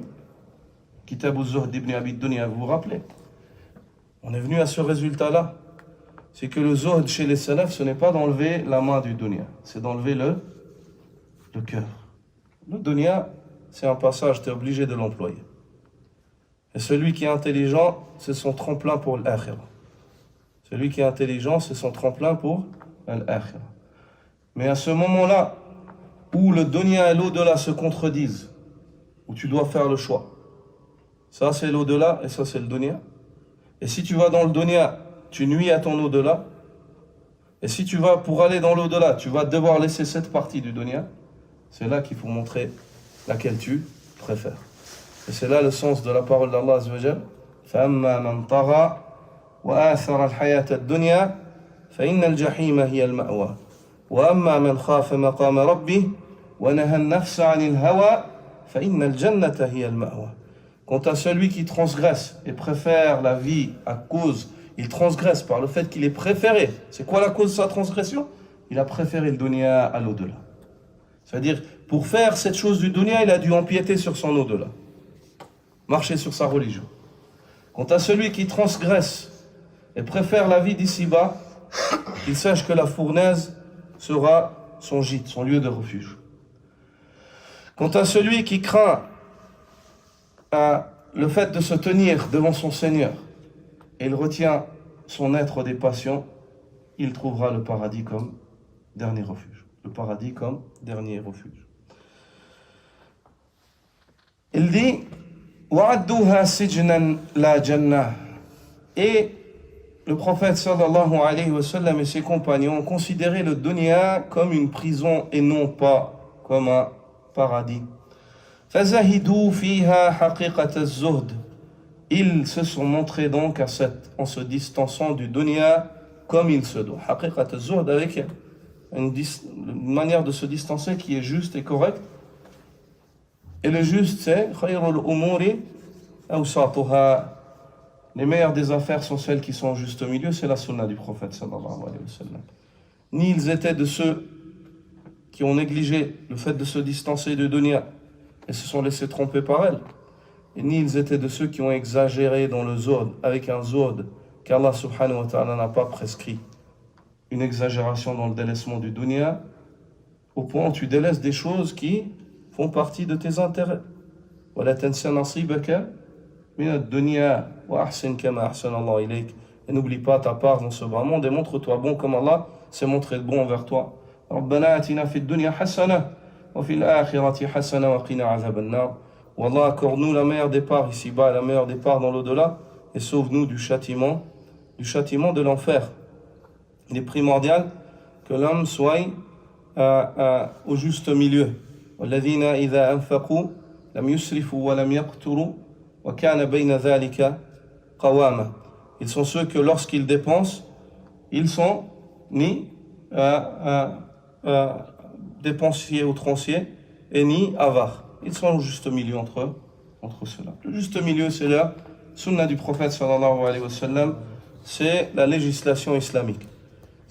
Kitab az-Zuhd ibn Abi Dunya, vous vous rappelez? On est venu à ce résultat-là. C'est que le zuhd chez les salafs, ce n'est pas d'enlever la main du dunya, c'est d'enlever le cœur. Le dunya, c'est un passage, tu es obligé de l'employer. Et celui qui est intelligent, c'est son tremplin pour l'akhirah. Celui qui est intelligent, c'est son tremplin pour l'akhirah. Mais à ce moment-là, où le dunya et l'au-delà se contredisent, où tu dois faire le choix, ça c'est l'au-delà et ça c'est le dunya. Et si tu vas dans le dunya, tu nuis à ton au-delà. Et si tu vas pour aller dans l'au-delà, tu vas devoir laisser cette partie du dunya. C'est là qu'il faut montrer laquelle tu préfères. Et c'est là le sens de la parole d'Allah Azza wa Jal. فَأَمَّا مَنْ طَغَى وَآثَرَ الْحَيَاةَ الدُّنْيَا فَإِنَّ الْجَحِيمَ هِيَ الْمَأْوَى وَأَمَّا مَنْ خَافَ مَقَامَ رَبِّهِ وَنَهَى النَّفْسَ عَنِ الْهَوَى فَإِنَّ الْجَنَّةَ هِيَ الْمَأْوَى. Quant à celui qui transgresse et préfère la vie à cause, il transgresse par le fait qu'il est préféré. C'est quoi la cause de sa transgression? Il a préféré le dunya à l'au-delà. C'est-à-dire, pour faire cette chose du dunya, il a dû empiéter sur son au-delà. Marcher sur sa religion. Quant à celui qui transgresse et préfère la vie d'ici-bas, qu'il sache que la fournaise sera son gîte, son lieu de refuge. Quant à celui qui craint le fait de se tenir devant son Seigneur et il retient son être des passions, il trouvera le paradis comme dernier refuge. Le paradis comme dernier refuge. Il dit وَعَدُّوهَا سِجْنًا لَا جَنَّةً. Et le prophète sallallahu alayhi wa sallam et ses compagnons ont considéré le dunya comme une prison et non pas comme un paradis. فَزَهِدُوا فِيهَا حَقِيقَةَ الزُّهْدِ. Ils se sont montrés donc en se distançant du dunya comme il se doit. حقيقة الزهد avec une manière de se distancer qui est juste et correcte. Et le juste c'est خَيْرُ الْأُمُورِ أَوْسَاطُهَا. Les meilleures des affaires sont celles qui sont au juste milieu, c'est la sunna du prophète sallallahu alayhi wa sallam. Ni ils étaient de ceux qui ont négligé le fait de se distancer de dunya et se sont laissés tromper par elle. Et ni ils étaient de ceux qui ont exagéré dans le zuhd, avec un zuhd qu'Allah subhanahu wa ta'ala n'a pas prescrit. Une exagération dans le délaissement du dunya, au point où tu délaisses des choses qui font partie de tes intérêts. وَلَا تَنْسَ نَصِيبَكَ مِنَ الدُّنْيَا وَأَحْسِنْ كَمَا أَحْسَنَ اللَّهُ إِلَيْكَ. Et n'oublie pas ta part dans ce bas monde et montre-toi bon comme Allah s'est montré bon envers toi. رَبَّنَا آتِنَا فِي الدُّنْيا حَسَنَةً وَفِي الْآخِرَةِ حَسَنَةً وَقِنَا عَذَابَ النَّارِ. Wallah, accorde-nous la meilleure des parts ici-bas et la meilleure des parts dans l'au-delà et sauve-nous du châtiment de l'enfer. Il est primordial que l'homme soit au juste milieu. وَالَّذِينَ إِذَا أَنفَقُوا لَمْ يُسْرِفُوا وَلَمْ يَقْتُرُوا وَكَانَ بَيْنَ ذَلِكَ قَوَامًا. Ils sont ceux que lorsqu'ils dépensent, ils sont ni dépensiers outranciers et ni avares. Ils sont au juste milieu entre cela. Le juste milieu, c'est la sunna du prophète sallallahu alayhi wa sallam, c'est la législation islamique.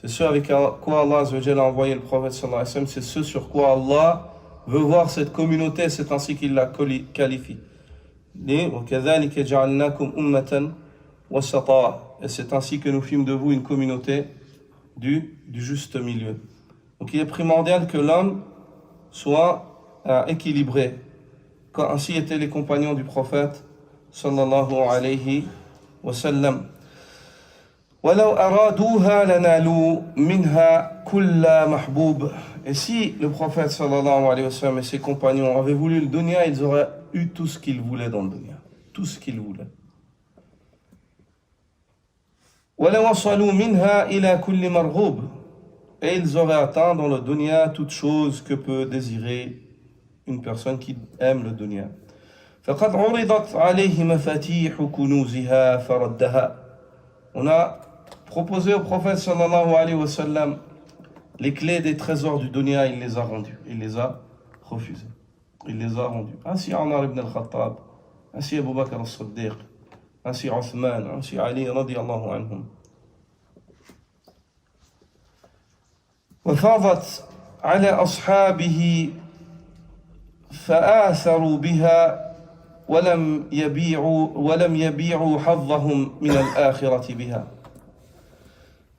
C'est ce avec quoi Allah azza wa jalla a envoyé le prophète sallallahu alayhi wa sallam, c'est ce sur quoi Allah veut voir cette communauté, c'est ainsi qu'il la qualifie. Et c'est ainsi que nous fîmes de vous une communauté du juste milieu. Donc il est primordial que l'homme soit équilibré. Ainsi étaient les compagnons du prophète sallallahu alayhi wa sallam. وَلَوْ أَرَادُوهَا لَنَالُوا مِنْهَا كُلَّ مَحْبُوبٍ. Et si le prophète sallallahu alayhi wa sallam et ses compagnons avaient voulu le dunya, ils auraient eu tout ce qu'ils voulaient dans le dunya. Tout ce qu'ils voulaient. وَلَوْ وَصَلُوا مِنْهَا إِلَى كُلِّ مَرْغُوبٍ. Et ils auraient atteint dans le dunya toute chose que peut désirer une personne qui aime le dunya. فَقَدْ عُرِضَتْ عَلَيْهِ مَفَاتِيحُ كُنُوزِهَا فَرَدَّهَا. On a proposé au prophète sallallahu alayhi wa sallam les clés des trésors du dunya, il les a rendues, il les a refusées, il les a rendues. Ainsi Omar ibn al-Khattab, ainsi Abu Bakr al-Siddiq, ainsi Uthman, ainsi Ali radiyallahu anhum. وفاضت على أصحابه فآثروا بها ولم يبيعوا حظهم من الآخرة بها.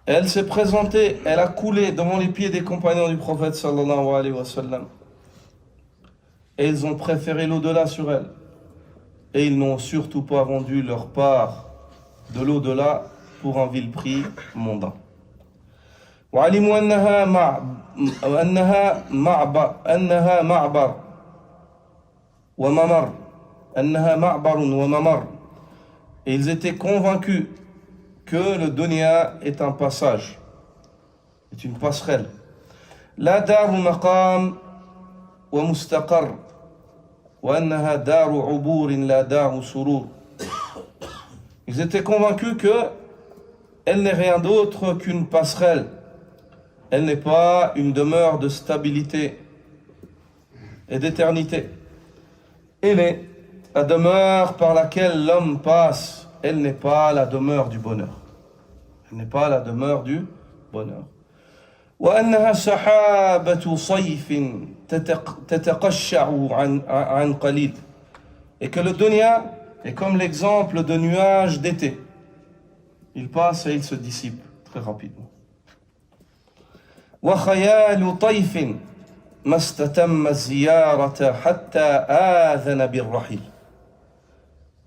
Elle s'est présentée, elle a coulé devant les pieds des compagnons du prophète sallallahu alayhi wa sallam. Et ils ont préféré l'au-delà sur elle. Et ils n'ont surtout pas vendu leur part de l'au-delà pour un vil prix mondain. وعلموا أنها معبر وممر. Et ils étaient convaincus que le dunya est un passage, est une passerelle. La daru maqam wa mustaqar wa annaha daru uburin la daru surur. Ils étaient convaincus que elle n'est rien d'autre qu'une passerelle. Elle n'est pas une demeure de stabilité et d'éternité. Elle est la demeure par laquelle l'homme passe. Elle n'est pas la demeure du bonheur. Elle n'est pas la demeure du bonheur. وأنها سحابة صيف تتقشع عن قليل. Et que le dunya est comme l'exemple de nuages d'été. Il passe et il se dissipe très rapidement. وخيال طيف ما استتم الزيارة حتى آذن بالرحيل.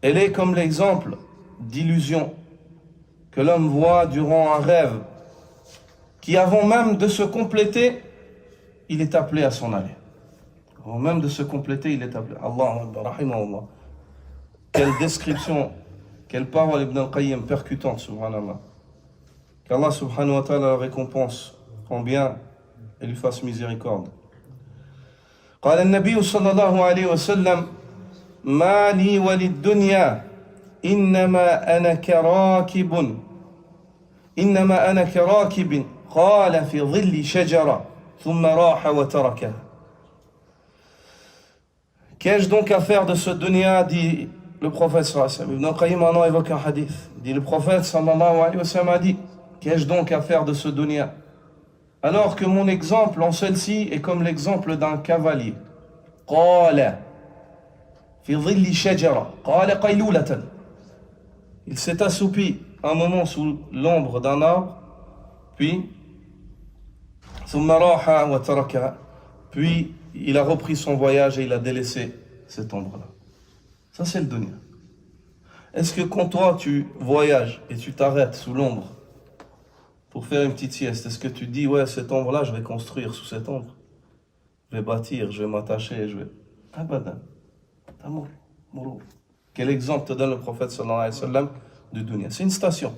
Elle est comme l'exemple d'illusion que l'homme voit durant un rêve, qui avant même de se compléter, il est appelé à s'en aller. Avant même de se compléter, il est appelé. Allah, rahimahullah. Quelle description, quelle parole Ibn al-Qayyim percutante, subhanallah. Qu'Allah subhanahu wa ta'ala le récompense en bien et lui fasse miséricorde. قال النبي صلى الله عليه وسلم ما لي وللدنيا إنما أنا كراكب قال في ظل شجرة ثم راح وتركها. Qu'ai-je donc à faire de ce dunya, dit le prophète sallallahu alayhi wa sallam. Ibn al-Qayyim maintenant évoque un hadith. Dit le prophète sallallahu alayhi wa sallam a dit, qu'ai-je donc à faire de ce dunya, alors que mon exemple en celle-ci est comme l'exemple d'un cavalier. قال في ظل شجرة قال قيلولة. Il s'est assoupi un moment sous l'ombre d'un arbre, puis ثم راح وتركها, puis il a repris son voyage et il a délaissé cette ombre-là. Ça, c'est le dunya. Est-ce que quand toi, tu voyages et tu t'arrêtes sous l'ombre pour faire une petite sieste, est-ce que tu dis, ouais, cette ombre-là, je vais construire sous cette ombre, je vais bâtir, je vais m'attacher, je vais... Abadan. Quel exemple te donne le prophète sallallahu alayhi wa sallam du dunya? C'est une station.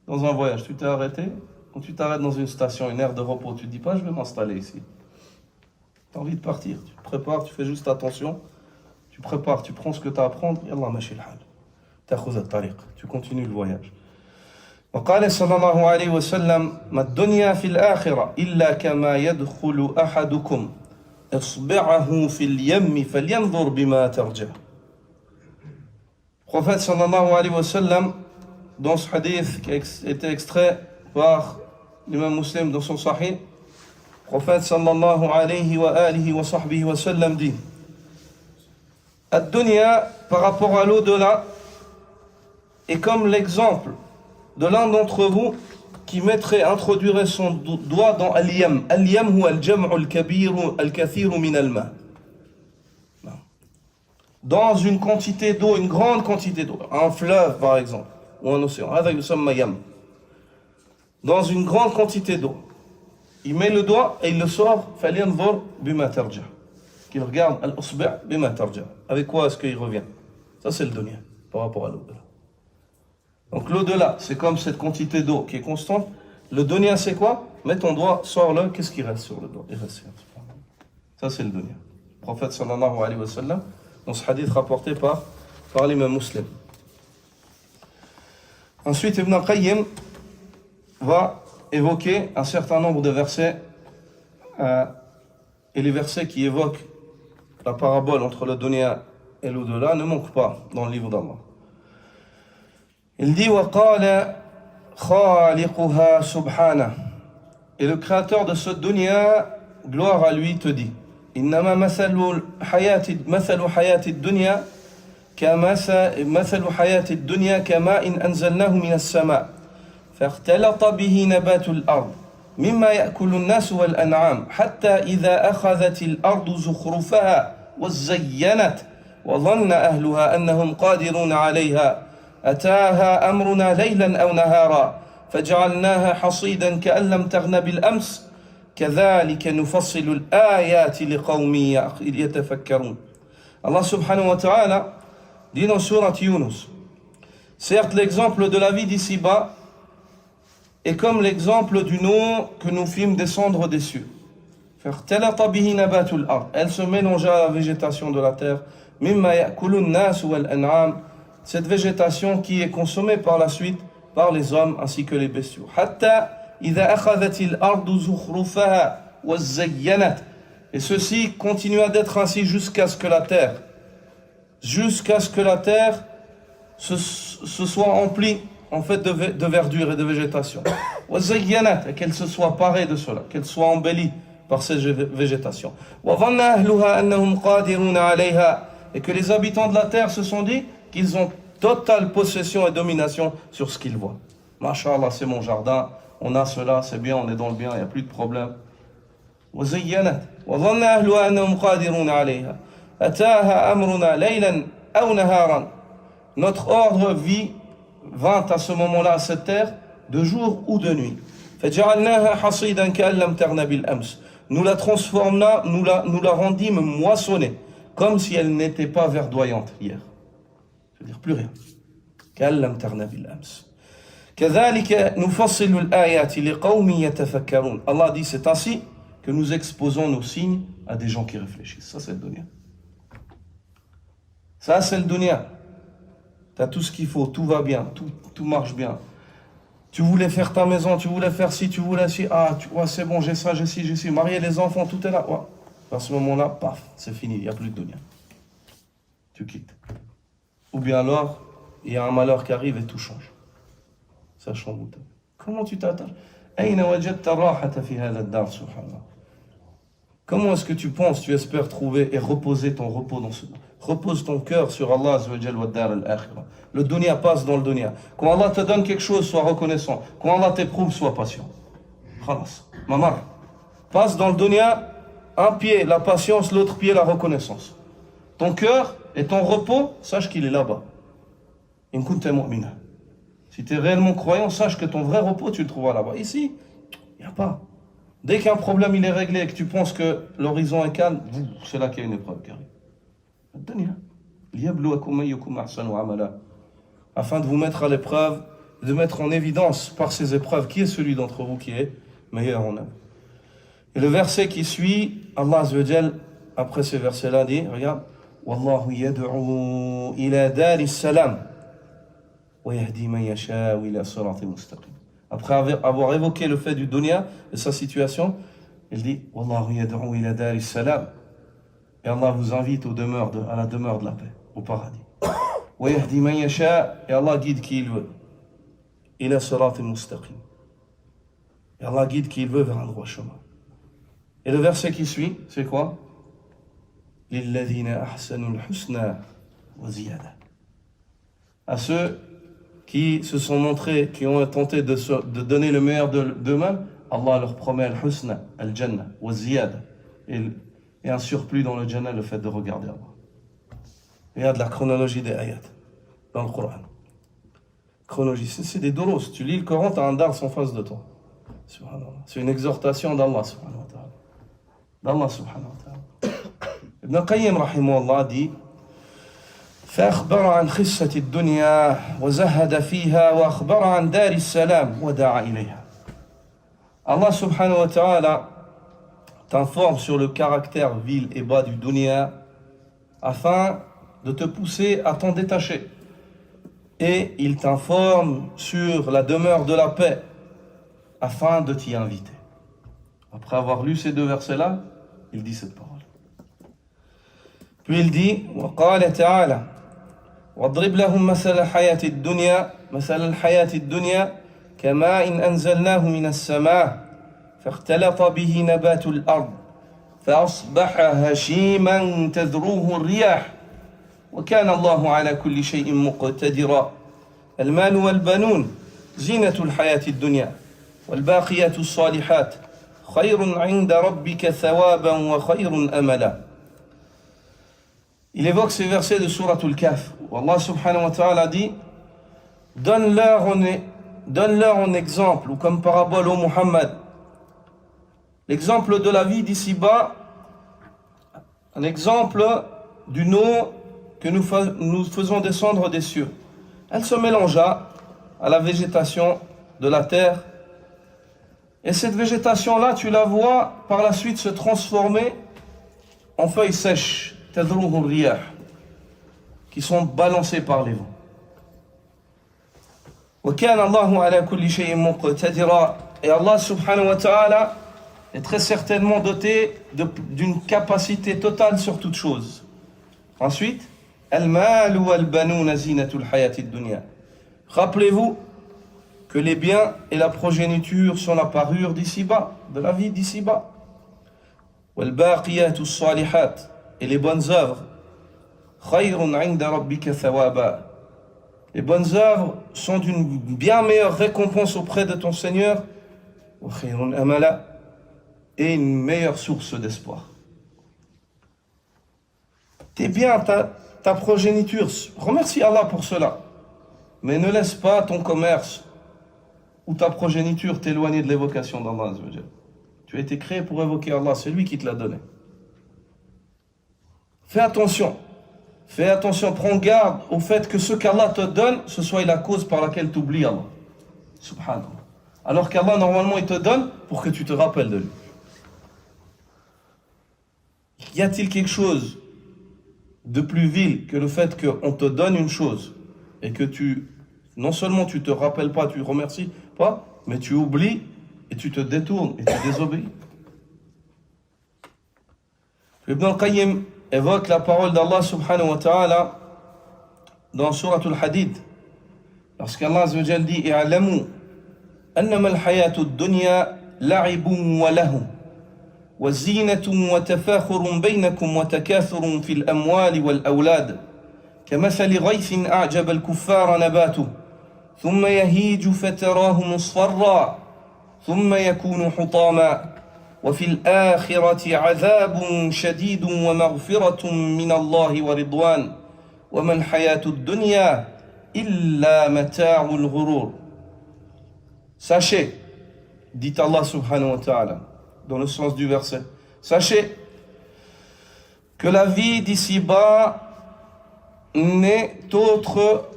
Dans un voyage, tu t'es arrêté. Quand tu t'arrêtes dans une station, une aire de repos, tu ne dis pas, je vais m'installer ici. Tu as envie de partir, tu te prépares, tu fais juste attention, tu prépares, tu prends ce que tu as à prendre, et Allah mashi al-hal. Ta'khuz al-tariq, tu continues le voyage. وقال صلى الله عليه وسلم ما الدنيا في الآخرة إلا كما يدخل أحدكم إصبعه في اليم فلينظر بما ترجع. Prophète sallallahu alayhi wa sallam, dans ce hadith qui a été extrait par l'imam Muslim dans son sahih, prophète sallallahu alayhi wa alihi wa sahbihi wa sallam dit, ad-dunya, par rapport à l'au-delà, est comme l'exemple de l'un d'entre vous qui introduirait son doigt dans al-yam. Al-yam huwa al-jam'u al-kabiru al-kathiru min al-ma. Dans une quantité d'eau, une grande quantité d'eau, un fleuve par exemple, ou un océan. Hada yusamma yam. Dans une grande quantité d'eau. Il met le doigt et il le sort. فَلْيَنْظُرْ بِمَا تَرْجَعُ. Qu'il regarde al-usbi' bima tarja. Avec quoi est-ce qu'il revient? Ça c'est le dunya par rapport à l'au-delà. Donc l'au-delà, c'est comme cette quantité d'eau qui est constante. Le dunya, c'est quoi? Mets ton doigt, sors-le, qu'est-ce qui reste sur le doigt? Il reste rien. Ça c'est le dunya. Le prophète sallallahu alayhi wa sallam, dans ce hadith rapporté par l'imam Muslim. Ensuite, Ibn al-Qayyim va évoquer un certain nombre de versets, et les versets qui évoquent la parabole entre le dunya et l'au-delà ne manquent pas dans le livre d'Allah. Il dit وَقَالَ خَالِقُهَا سُبْحَانَهُ. Et le créateur de ce dunya, gloire à lui, te dit إنما مثل حياة الدنيا مثل حياة الدنيا كماء أنزلناه من السماء فاختلط به نبات الأرض مما يأكل الناس والأنعام حتى إذا أخذت الأرض زخرفها وزينت وظن أهلها أنهم قادرون عليها أتاها أمرنا ليلا أو نهارا فجعلناها حصيدا كأن لم تغن بالأمس كذلك نفصل الآيات لقوم يتفكرون. Allah subhanahu wa ta'ala dit dans surat Yunus, certes l'exemple de la vie d'ici-bas est comme l'exemple d'une eau que nous fîmes descendre des cieux. Elle se mélangea à la végétation de la terre, cette végétation qui est consommée par la suite par les hommes ainsi que les bestiaux. Et ceci continua d'être ainsi jusqu'à ce que la terre se soit emplie en fait de verdure et de végétation. Et qu'elle se soit parée de cela, qu'elle soit embellie par cette végétation. Et que les habitants de la terre se sont dit qu'ils ont totale possession et domination sur ce qu'ils voient. Masha'Allah, c'est mon jardin, on a cela, c'est bien, on est dans le bien, il n'y a plus de problème. Notre ordre vint à ce moment-là à cette terre de jour ou de nuit. Nous la transformâmes, nous la rendîmes moissonnée, comme si elle n'était pas verdoyante hier. Je veux dire plus rien. Allah dit c'est ainsi que nous exposons nos signes à des gens qui réfléchissent. Ça, c'est le dunya. Ça, c'est le dunya. Tu as tout ce qu'il faut, tout va bien, tout marche bien. Tu voulais faire ta maison, tu voulais faire ci, tu voulais ci. Ah, ouais, c'est bon, j'ai ça, j'ai ci, j'ai ci. Marier les enfants, tout est là. Ouais. À ce moment-là, paf, c'est fini, il n'y a plus de dunya. Tu quittes. Ou bien alors, il y a un malheur qui arrive et tout change. Ça chamboule. Comment tu t'attaches? Comment est-ce que tu penses, tu espères trouver et reposer ton repos dans ce... Repose ton cœur sur Allah Azza wa Jalla wa dar al-akhirah. Le dunya passe dans le dunya. Quand Allah te donne quelque chose, sois reconnaissant. Quand Allah t'éprouve, sois patient. Khalas. Mamar. Passe dans le dunya, un pied la patience, l'autre pied la reconnaissance. Ton cœur et ton repos, sache qu'il est là-bas. In kunta mu'mina. Si tu es réellement croyant, sache que ton vrai repos, tu le trouveras là-bas. Ici, il n'y a pas. Dès qu'un problème il est réglé et que tu penses que l'horizon est calme, c'est là qu'il y a une épreuve qui arrive. Afin de vous mettre à l'épreuve, de mettre en évidence par ces épreuves qui est celui d'entre vous qui est meilleur en œuvre. Et le verset qui suit, Allah Azza wa Jal, après ce verset-là, dit, regarde, Wallahu yad'u ila daris salam wa yahdi man yasha'u ila siratin mustaqim. Après avoir évoqué le fait du dunya et sa situation, il dit, Wallahu yad'u ila daris salam. Et Allah vous invite à la demeure de la paix, au paradis. Wa yahdi man yasha', et Allah guide qui il veut. Ila siratin mustaqim. Et Allah guide qui il veut vers un droit chemin. Et le verset qui suit, c'est quoi? Lilladhina ahsanul husna wa ziyada. À ceux qui se sont montrés, qui ont tenté de donner le meilleur d'eux-mêmes, Allah leur promet al-husna, al-jannah, wa ziyada. Et un surplus dans le jannah, le fait de regarder Allah. Il y a de la chronologie des ayats dans le Coran. Chronologie, c'est des doros. Tu lis le Coran, tu as un dars en face de toi. C'est une exhortation d'Allah subhanahu wa ta'ala. d'Allah subhanahu wa ta'ala. Ibn Qayyim rahimahullah dit فأخبر عن خسة الدنيا وزهد فيها وأخبر عن دار السلام ودعا إليها. Allah subhanahu wa ta'ala t'informe sur le caractère vil et bas du dunya afin de te pousser à t'en détacher. Et il t'informe sur la demeure de la paix afin de t'y inviter. Après avoir lu ces deux versets-là, il dit cette parole. Puis il dit وقال تعالى واضرب لهم مثل الحياة الدنيا كماء إن أنزلناه من السماء فاختلط به نبات الأرض فأصبح هشيما تذروه الرياح وكان الله على كل شيء مقتدرا المال والبنون زينة الحياة الدنيا والباقيات الصالحات خير عند ربك ثوابا وخير أملا. Il évoque ces versets de Sourate Al-Kahf où Allah subhanahu wa ta'ala dit donne-leur en exemple ou comme parabole au Muhammad l'exemple de la vie d'ici-bas, un exemple d'une eau que nous faisons descendre des cieux. Elle se mélangea à la végétation de la terre. Et cette végétation-là, tu la vois par la suite se transformer en feuilles sèches, qui sont balancées par les vents. Et Allah subhanahu wa ta'ala est très certainement doté d'une capacité totale sur toute chose. Ensuite, rappelez-vous que les biens et la progéniture sont la parure d'ici-bas, de la vie d'ici-bas. Et les bonnes œuvres, les bonnes œuvres sont d'une bien meilleure récompense auprès de ton Seigneur et une meilleure source d'espoir. Tes biens, ta progéniture, remercie Allah pour cela, mais ne laisse pas ton commerce ou ta progéniture t'éloigner de l'évocation d'Allah. Tu as été créé pour évoquer Allah, c'est lui qui te l'a donné. Fais attention, prends garde au fait que ce qu'Allah te donne, ce soit la cause par laquelle tu oublies Allah. Subhanallah. Alors qu'Allah, normalement, il te donne pour que tu te rappelles de lui. Y a-t-il quelque chose de plus vil que le fait qu'on te donne une chose et que non seulement tu te rappelles pas, tu remercies pas, mais tu oublies et tu te détournes et tu désobéis? Ibn al-Qayyim évoque la parole d'Allah subhanahu wa ta'ala dans Surat al-Hadid, lorsqu'Allah azza wa jalla dit: i'lamu annama al-hayatu ad-dunya la'ibun wa lahu wa zinatun wa tafakhurun baynakum wa takathurun fil amwali wal awlad kamathali ghaythin a'jaba al-kuffara nabatuhu thumma yahiju fatarahu musfarra thumma yakunu hutama وفي الآخرة عذاب شديد ومغفرة من الله ورضوان وما الحياة الدنيا إلا متاع الغرور. Sachez, dit Allah subhanahu wa ta'ala, dans le sens du verset, sachez que la vie d'ici-bas n'est autre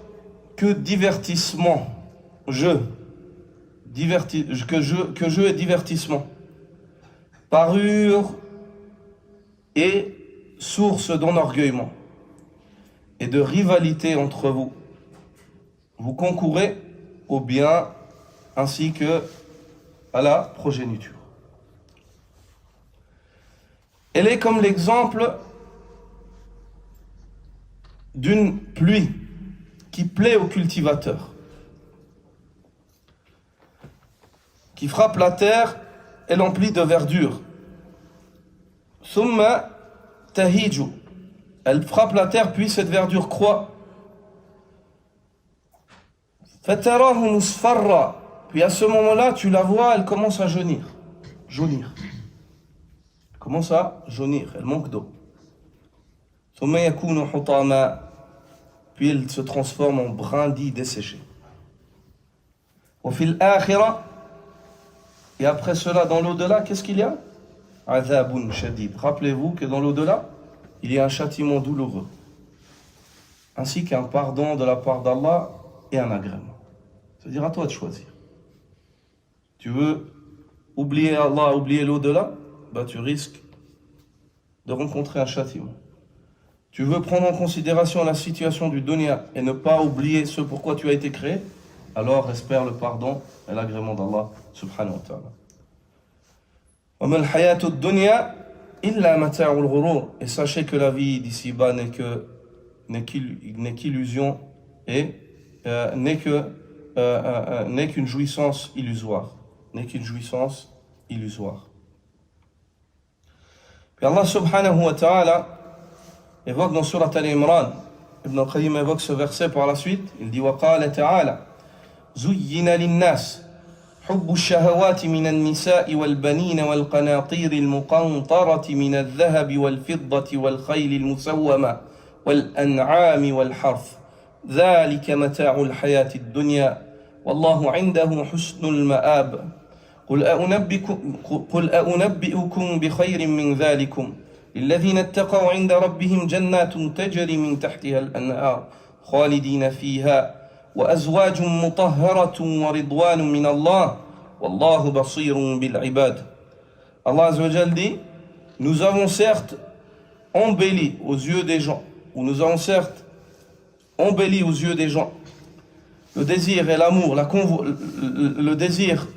que divertissement, jeu et divertissement, parure et source d'enorgueillement et de rivalité entre vous. Vous concourez au bien ainsi que à la progéniture. Elle est comme l'exemple d'une pluie qui plaît au cultivateur, qui frappe la terre et l'emplit de verdure. Thumma tahiju. Elle frappe la terre, puis cette verdure croît. Fatarahu musfarra. Puis à ce moment-là, tu la vois, elle commence à jaunir. Elle commence à jaunir, elle manque d'eau. Thumma yakunu hutama. Puis elle se transforme en brindilles desséchées. Wa fil akhirah. Et après cela, dans l'au-delà, qu'est-ce qu'il y a? Azabun shadid. Rappelez-vous que dans l'au-delà, il y a un châtiment douloureux, ainsi qu'un pardon de la part d'Allah et un agrément. C'est-à-dire à toi de choisir. Tu veux oublier Allah, oublier l'au-delà, tu risques de rencontrer un châtiment. Tu veux prendre en considération la situation du dunya et ne pas oublier ce pourquoi tu as été créé, alors espère le pardon et l'agrément d'Allah subhanahu wa ta'ala. وَمَا الْحَيَاةُ الدُّنْيَا إِلَّا مَتَاعُ الْغُرُورِ. Et sachez que la vie d'ici-bas n'est qu'illusion et n'est qu'une jouissance illusoire. Puis Allah subhanahu wa ta'ala évoque dans Surat Al-Imran, Ibn al-Qayyim évoque ce verset par la suite, il dit: وَقَالَ تَعَالَى زُيِّنَ لِلنَّاسِ حب الشهوات من النساء والبنين والقناطير المقنطرة من الذهب والفضة والخيل المسومة والأنعام والحرث ذلك متاع الحياة الدنيا والله عنده حسن المآب قل أنبئكم بخير من ذلكم للذين اتقوا عند ربهم جنات تجري من تحتها الأنهار خالدين فيها وأزواج مطهرة ورضوان من الله والله بصير بالعباد. Allah Azza wa Jal dit: nous avons certes embelli aux yeux des gens, le désir et l'amour, le désir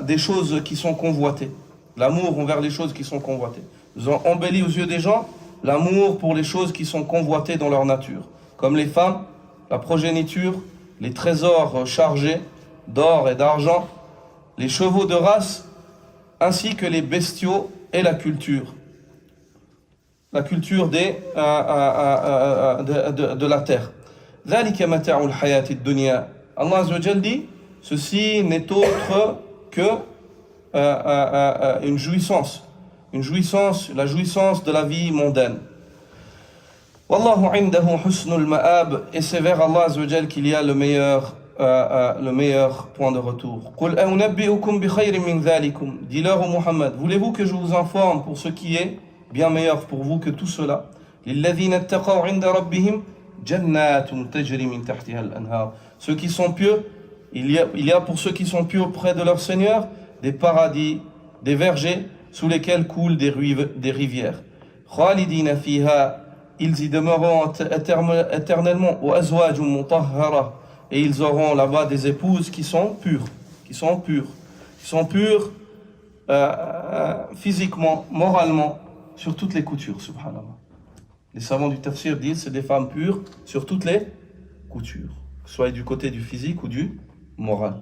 des choses qui sont convoitées, l'amour envers les choses qui sont convoitées. Nous avons embelli aux yeux des gens l'amour pour les choses qui sont convoitées dans leur nature, comme les femmes, la progéniture, les trésors chargés d'or et d'argent, les chevaux de race, ainsi que les bestiaux et la culture de la terre. ذلك متاع الحياة الدنيا. Allah Azza wa Jal dit: ceci n'est autre que une jouissance, la jouissance de la vie mondaine. Wallahu indahu husnul ma'ab. Et c'est vers Allah Azza wa Jal qu'il y a le meilleur point de retour. Qul a'unabbi'ukum bi khayrin min dhalikum. Dis-leur au Muhammad: voulez-vous que je vous informe pour ce qui est bien meilleur pour vous que tout cela? Lilladhina ittaqaw 'inda rabbihim jannatun tajri min tahtiha al-anhar. Ceux qui sont pieux, il y a pour ceux qui sont pieux auprès de leur Seigneur des paradis, des vergers sous lesquels coulent des rivières. Khalidina fiha, ils y demeureront éternellement. Wa azwajum mutahhara, et ils auront là-bas des épouses qui sont pures, physiquement, moralement, sur toutes les coutures, subhanallah. Les savants du tafsir disent c'est des femmes pures sur toutes les coutures, soit du côté du physique ou du moral,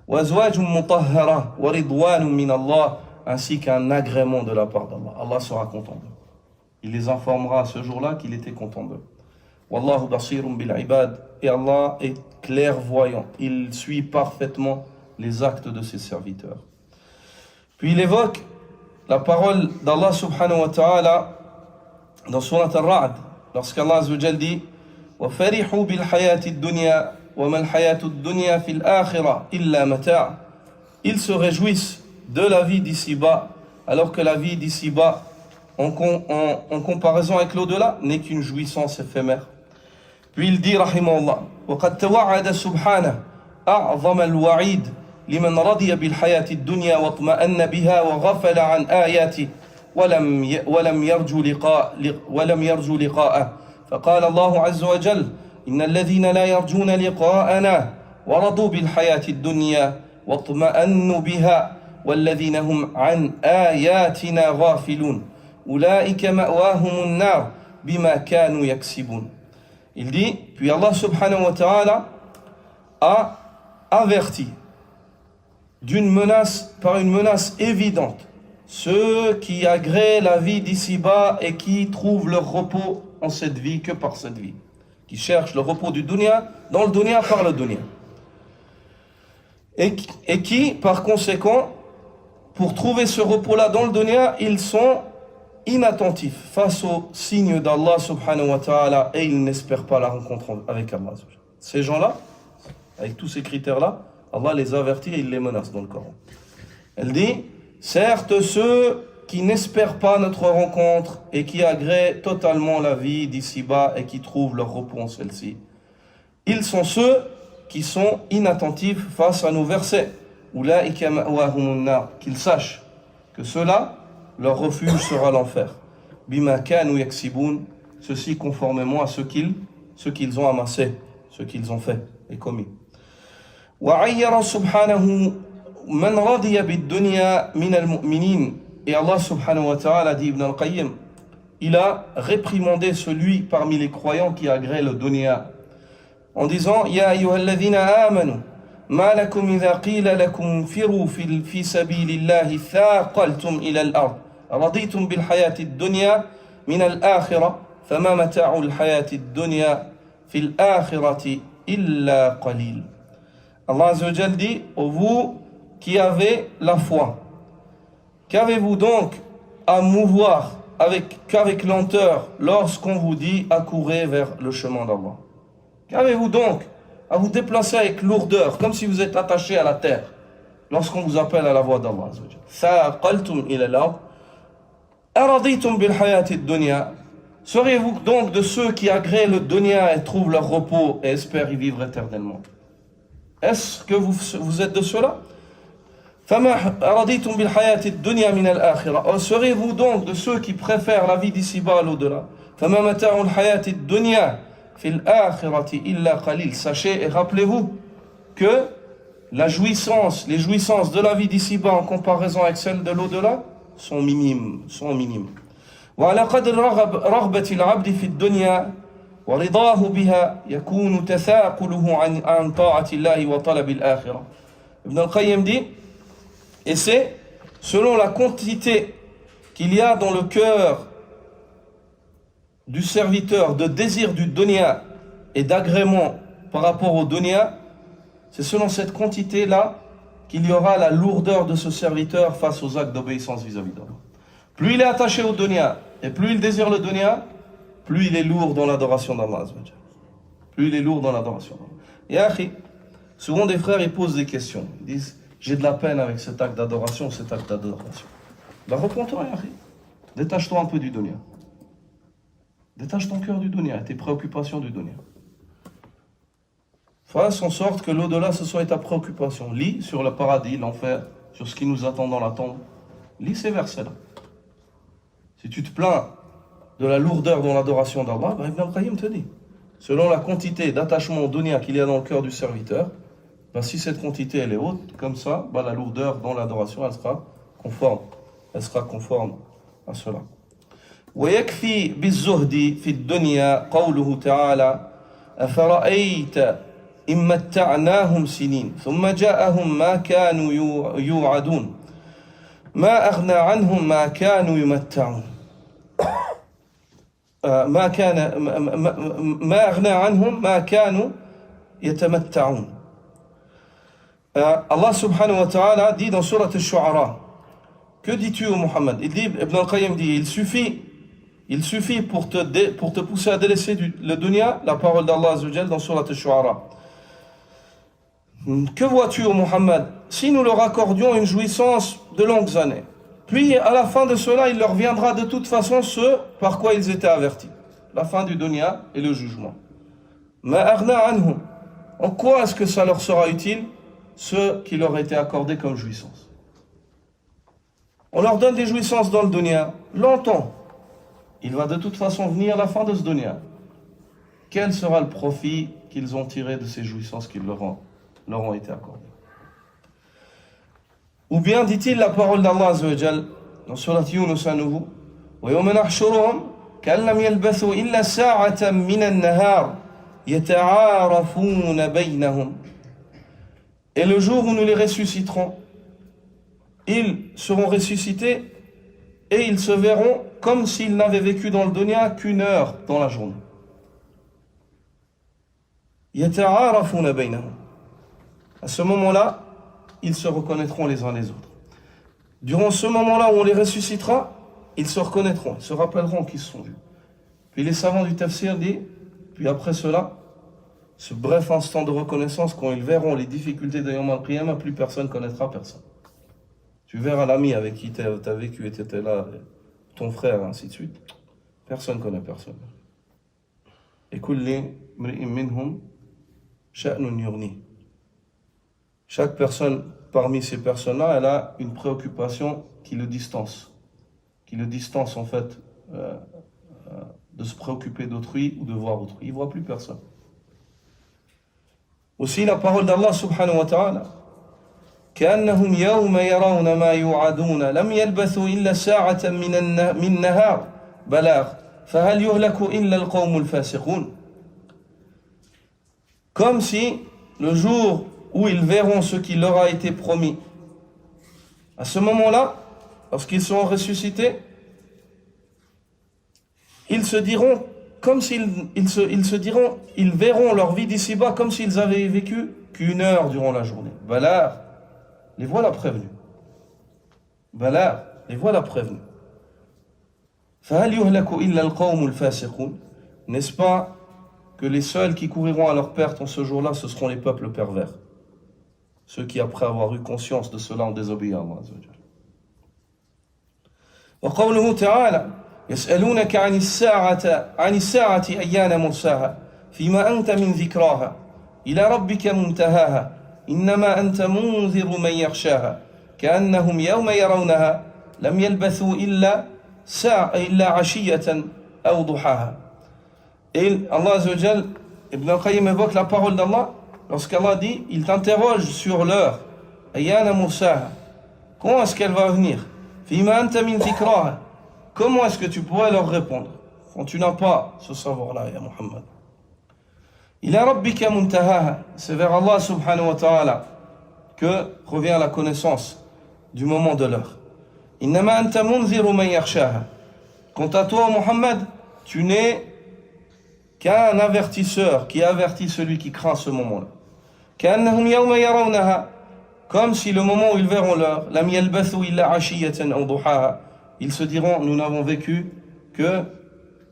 Wa azwajum mutahhara wa ridwanun min Allah, ainsi qu'un agrément de la part d'Allah. Allah sera content d'eux. Il les informera ce jour-là qu'il était content d'eux. Wallahu basirun bil ibad, et Allah est clairvoyant, il suit parfaitement les actes de ses serviteurs. Puis il évoque la parole d'Allah subhanahu wa ta'ala dans Surat Al-Ra'd, lorsqu'Allah azza wa jalla dit wa farihu bil hayati ad-dunya wa ma al-hayatu ad-dunya fil akhirah illa mata'. Ils se réjouissent de la vie d'ici-bas, alors que la vie d'ici-bas en comparaison avec l'au-delà n'est qu'une jouissance éphémère. Puis il dit rahimahullah wa qad tawa'ada subhanahu a'zama al-wa'id لمن رضي بالحياة الدنيا واطمأن بها وغفل عن آياته ولم يرجو لقاءه فقال الله عز وجل إن الذين لا يرجون لقاءنا ورضوا بالحياة الدنيا واطمأنوا بها والذين هم عن آياتنا غافلون أولئك مأواهم النار بما كانوا يكسبون. Il dit, puis Allah subhanahu wa ta'ala a averti par une menace évidente ceux qui agréent la vie d'ici-bas et qui trouvent leur repos en cette vie que par cette vie, qui cherchent le repos du dunya dans le dunya par le dunya, et qui par conséquent, pour trouver ce repos-là dans le dunya, ils sont inattentifs face aux signes d'Allah subhanahu wa ta'ala et ils n'espèrent pas la rencontre avec Allah. Ces gens-là, avec tous ces critères-là, Allah les avertit et il les menace dans le Coran. Elle dit, certes ceux qui n'espèrent pas notre rencontre et qui agréent totalement la vie d'ici-bas et qui trouvent leur repos en celle-ci, ils sont ceux qui sont inattentifs face à nos versets. Ulaika ma'wahumun nar, qu'ils sachent que ceux-là, leur refuge sera l'enfer. Bima kanu yaksibun, ceci conformément à ce qu'ils ont amassé, ce qu'ils ont fait et commis. وعير سبحانه من رضي بالدنيا من المؤمنين. Et Allah subhanahu wa ta'ala dit Ibn al-Qayyim, il a réprimandé celui parmi les croyants qui agrée le dunya en disant Ya ayyuhalladhina amanu ma lakum idha qila lakum firu fi sabilillahi thaqaltum ila al-ard raditum bil hayati ad-dunya min al-akhirah fama mata'u al-hayati ad-dunya fil akhirati illa qalil. Allah Azza wa Jal dit, ô vous qui avez la foi, qu'avez-vous donc à mouvoir qu'avec lenteur lorsqu'on vous dit accourez vers le chemin d'Allah? Qu'avez-vous donc à vous déplacer avec lourdeur, comme si vous êtes attaché à la terre, lorsqu'on vous appelle à la voix d'Allah Azza wa Jal? Thaqaltum ila al-ard araditum bil hayati ad-dunya. Seriez-vous donc de ceux qui agréent le dunya et trouvent leur repos et espèrent y vivre éternellement? Est-ce que vous êtes de ceux-là? Serez-vous donc de ceux qui préfèrent la vie d'ici-bas à l'au-delà? Sachez et rappelez-vous que les jouissances de la vie d'ici-bas en comparaison avec celles de l'au-delà sont minimes. ورضاه بها يكون تثاقله عن طاعة الله وطلب الآخرة. Ibn al-Qayyim dit, et c'est selon la quantité qu'il y a dans le cœur du serviteur de désir du dunya et d'agrément par rapport au dunya, c'est selon cette quantité-là qu'il y aura la lourdeur de ce serviteur face aux actes d'obéissance vis-à-vis d'Allah. Plus il est attaché au dunya et plus il désire le dunya, plus il est lourd dans l'adoration d'Allah. Et akhi, souvent des frères ils posent des questions. Ils disent, j'ai de la peine avec cet acte d'adoration, cet acte d'adoration. Ben réponds-toi, akhi. Détache-toi un peu du dunya. Détache ton cœur du dunya, tes préoccupations du dunya. Fasse en sorte que l'au-delà ce soit ta préoccupation. Lis sur le paradis, l'enfer, sur ce qui nous attend dans la tombe, lis ces versets-là. Si tu te plains de la lourdeur dans l'adoration d'Allah, Ibn al-Qayyim te dit, selon la quantité d'attachement au dunya qu'il y a dans le cœur du serviteur, si cette quantité elle est haute, comme ça, la lourdeur dans l'adoration elle sera conforme à cela. ويكفي بالزهد في الدنيا قوله تعالى أفرأيت إن متعناهم سنين ثم جاءهم ما كانوا يوعدون ما أغنى عنهم ما كانوا يمتعون ما أغنى عنهم ما كانوا يتمتعون. Allah subhanahu wa ta'ala dit dans Surat al-Shu'ara, que dis-tu au Muhammad? Il dit, Ibn al-Qayyim dit, il suffit pour te pousser à délaisser le dunya, la parole d'Allah Azza wa Jal dans Surat al-Shu'ara. Que vois-tu au Muhammad? Si nous leur accordions une jouissance de longues années, puis à la fin de cela, il leur viendra de toute façon ce par quoi ils étaient avertis. La fin du dunya et le jugement. Ma aghna anhum. En quoi est-ce que ça leur sera utile? Ce qui leur a été accordé comme jouissance. On leur donne des jouissances dans le dunya, longtemps. Il va de toute façon venir la fin de ce dunya. Quel sera le profit qu'ils ont tiré de ces jouissances qui leur ont été accordées? Ou bien, dit-il, la parole d'Allah Azza wa Jal, dans Surat Yunus à nouveau, وَيَوْمَ نَحْشُرُهُمْ كَأَنْ لَمْ يَلْبَثُوا إِلَّا سَاعَةً مِنَ النَّهَارِ يَتَعَارَفُونَ بَيْنَهُمْ. Et le jour où nous les ressusciterons, ils seront ressuscités et ils se verront comme s'ils n'avaient vécu dans le dunya qu'une heure dans la journée. يَتَعَارَفُونَ بَيْنَهُمْ. À ce moment-là, ils se reconnaîtront les uns les autres. Durant ce moment-là où on les ressuscitera, ils se reconnaîtront, ils se rappelleront qu'ils se sont vus. Puis les savants du tafsir disent, puis après cela, ce bref instant de reconnaissance, quand ils verront les difficultés de Yawm al-Qiyamah, plus personne ne connaîtra personne. Tu verras l'ami avec qui tu as vécu et tu étais là, ton frère, ainsi de suite. Personne ne connaît personne. Et kulli mri'in minhum sha'nun yughni. Chaque personne parmi ces personnes-là, elle a une préoccupation qui le distance en fait de se préoccuper d'autrui ou de voir autrui. Il ne voit plus personne. Aussi la parole d'Allah subhanahu wa ta'ala, كأنهم يوم يرون ما يوعدون لم يلبثوا إلا ساعة من نهار بلاغ فهل يهلك إلا القوم الفاسقون. Comme si le jour où ils verront ce qui leur a été promis, à ce moment-là, lorsqu'ils seront ressuscités, ils se diront comme ils verront leur vie d'ici-bas comme s'ils avaient vécu qu'une heure durant la journée. Bala, les voilà prévenus. فَهَلْ يُهْلَكُ إِلَّا الْقَوْمُ الْفَاسِقُونَ. N'est-ce pas que les seuls qui couriront à leur perte en ce jour-là, ce seront les peuples pervers, ceux qui, après avoir eu conscience de cela, ont désobéi à Allah. وقوله تعالى يسألونك عن الساعة أيان مرساها فيما أنت من ذكراها إلى ربك منتهاها إنما أنت منذر من يخشاها كأنهم يوم يرونها لم يلبثوا إلا عشية أو ضحاها. Et Allah Azza wa Jal, Ibn al-Qayyim évoque la parole d'Allah lorsqu'Allah dit, il t'interroge sur l'heure. Ayana Mursaha. Quand est-ce qu'elle va venir? Fima anta min dhikraha. Comment est-ce que tu pourrais leur répondre quand tu n'as pas ce savoir-là, ya Muhammad? Ila rabbika muntahaha. C'est vers Allah subhanahu wa ta'ala que revient la connaissance du moment de l'heure. Innama anta munziru man yakhshaha. Quant à toi, Muhammad, tu n'es qu'un avertisseur qui avertit celui qui craint ce moment-là. كأنهم يوم يرونها. Comme si le moment où ils verront l'heure, لم يلبثوا إلا عشية أو ضحاها. Ils se diront, nous n'avons vécu que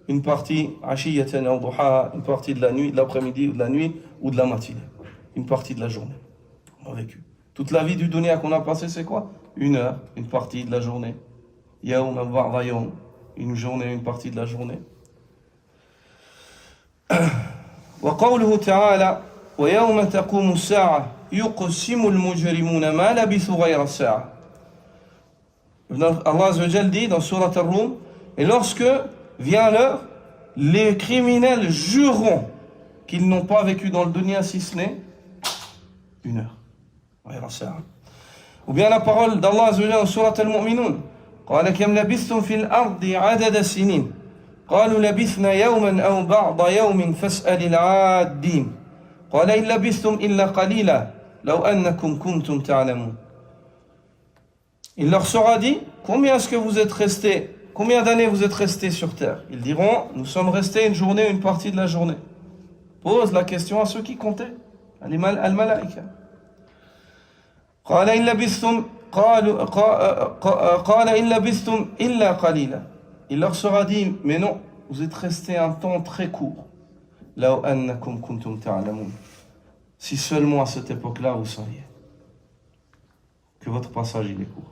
une partie عشية أو ضحاها, une partie de la nuit, de l'après-midi ou de la nuit ou de la matinée, une partie de la journée. On a vécu. Toute la vie du dunya qu'on a passé, c'est quoi? Une heure, une partie de la journée. يوم بعض يوم, une journée, une partie de la journée. وقوله تعالى ويوم تقوم الساعة يقسم المجرمون ما لبثوا غير الساعة Allah Azza wa Jal dit dans Surat Ar-Rum, et lorsque vient l'heure, les criminels jureront qu'ils n'ont pas vécu dans le dunya si ce n'est une heure. Ou bien la parole d'Allah Azza wa Jal dans Surat Al-Mu'minun, قال كم لبثتم في الأرض عدد سنين قالوا لبثنا يوما أو بعض يوم فاسأل العادين قال إن لبثتم إلا قليلا لو أنكم كنتم تعلمون. Il leur sera dit, combien est-ce que vous êtes restés, combien d'années vous êtes restés sur terre? Ils diront, nous sommes restés une journée, une partie de la journée. Pose la question à ceux qui comptaient, al-malaika. قال إن لبثتم قال إن لبثتم إلا قليلا. Il leur sera dit, mais non, vous êtes restés un temps très court. لو أنكم كنتم تعلمون. Si seulement à cette époque-là vous saviez que votre passage il est court.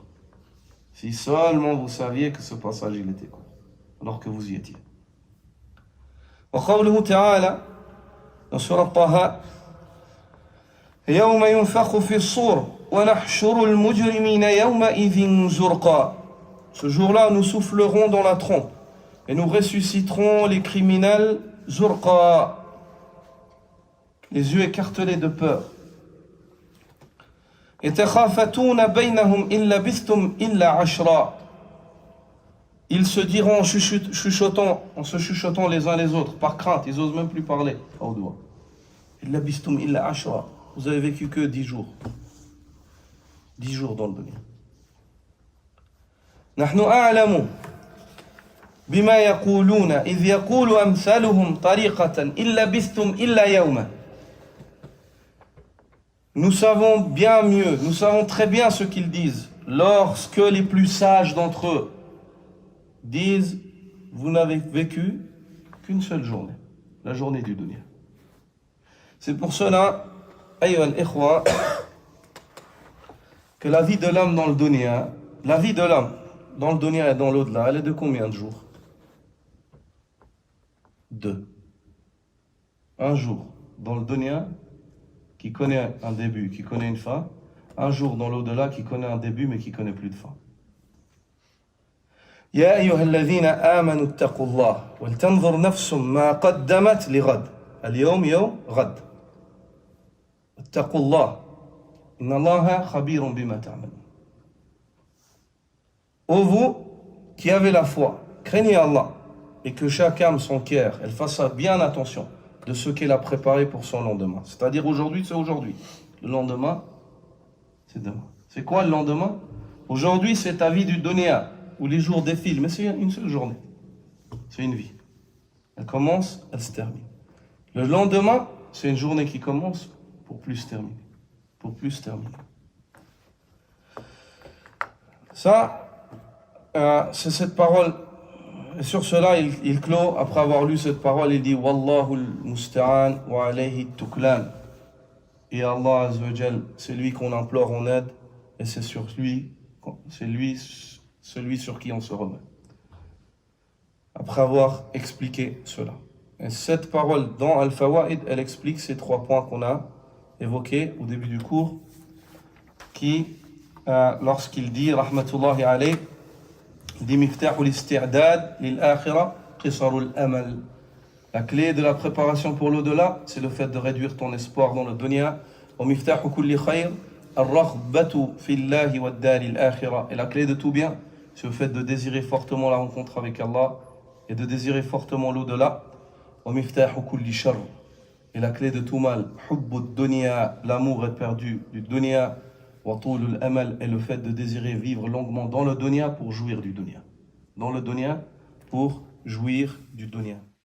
Si seulement vous saviez que ce passage il était court, alors que vous y étiez. وقوله تعالى dans Surat Taha, يوم ينفخ في الصور ونحشر المجرمين يومئذ زرقا. Ce jour-là, nous soufflerons dans la trompe et nous ressusciterons les criminels zurqa, les yeux écartelés de peur. يتخافتون بينهم إن لبثتم إلا عشرا. Ils se diront en se chuchotant les uns les autres, par crainte, ils n'osent même plus parler à haute voix. إن لبثتم إلا عشرا. Vous avez vécu que 10 jours. 10 jours dans le dunya. نحن أعلم بما يقولون إذ يقول أمثالهم طريقة إن لبثتم إلا يوما. Nous savons bien mieux, nous savons très bien ce qu'ils disent lorsque les plus sages d'entre eux disent vous n'avez vécu qu'une seule journée, la journée du dunya. C'est pour cela, ayyuha al-ikhwa, que la vie de l'homme dans le dunya, la vie de l'homme dans le dunya et dans l'au-delà, elle est de combien de jours? 2. Un jour dans le dunya qui connaît un début, qui connaît une fin, un jour dans l'au-delà qui connaît un début mais qui connaît plus de fin. يا أيها الذين آمنوا اتقوا الله ولتنظر نفس ما قدمت لغد اليوم يوم غد اتقوا الله إن الله خبير بما تعملون. Ô vous qui avez la foi, craignez Allah et que chaque âme son cœur, elle fasse bien attention de ce qu'elle a préparé pour son lendemain. C'est-à-dire aujourd'hui, c'est aujourd'hui. Le lendemain, c'est demain. C'est quoi le lendemain? Aujourd'hui, c'est ta vie du dunya, où les jours défilent, mais c'est une seule journée. C'est une vie. Elle commence, elle se termine. Le lendemain, c'est une journée qui commence pour plus se terminer. Pour plus se terminer. Ça, c'est cette parole. Et sur cela, il clôt, après avoir lu cette parole, il dit Wallahu al-musta'an wa alayhi tuklan. Et Allah Azza wa Jal, c'est lui qu'on implore en aide, et c'est celui sur qui on se remet. Après avoir expliqué cela. Et cette parole dans Al-Fawaid, elle explique ces 3 points qu'on a évoqués au début du cours, qui, lorsqu'il dit, rahmatullahi alayh, dit Miftahul isti'dad lil akhirah qisarul amal. La clé de la préparation pour l'au-delà, c'est le fait de réduire ton espoir dans le dunya. Wa miftahu kulli khayr ar-raghbatu fillahi wad daril akhirah. Et la clé de tout bien, c'est le fait de désirer fortement la rencontre avec Allah et de désirer fortement l'au-delà. Wa miftahu kulli sharr. Et la clé de tout mal, hubbud dunya, l'amour éperdu du dunya. Wa tulul amal, est le fait de désirer vivre longuement dans le dunya pour jouir du dunya. Dans le dunya pour jouir du dunya.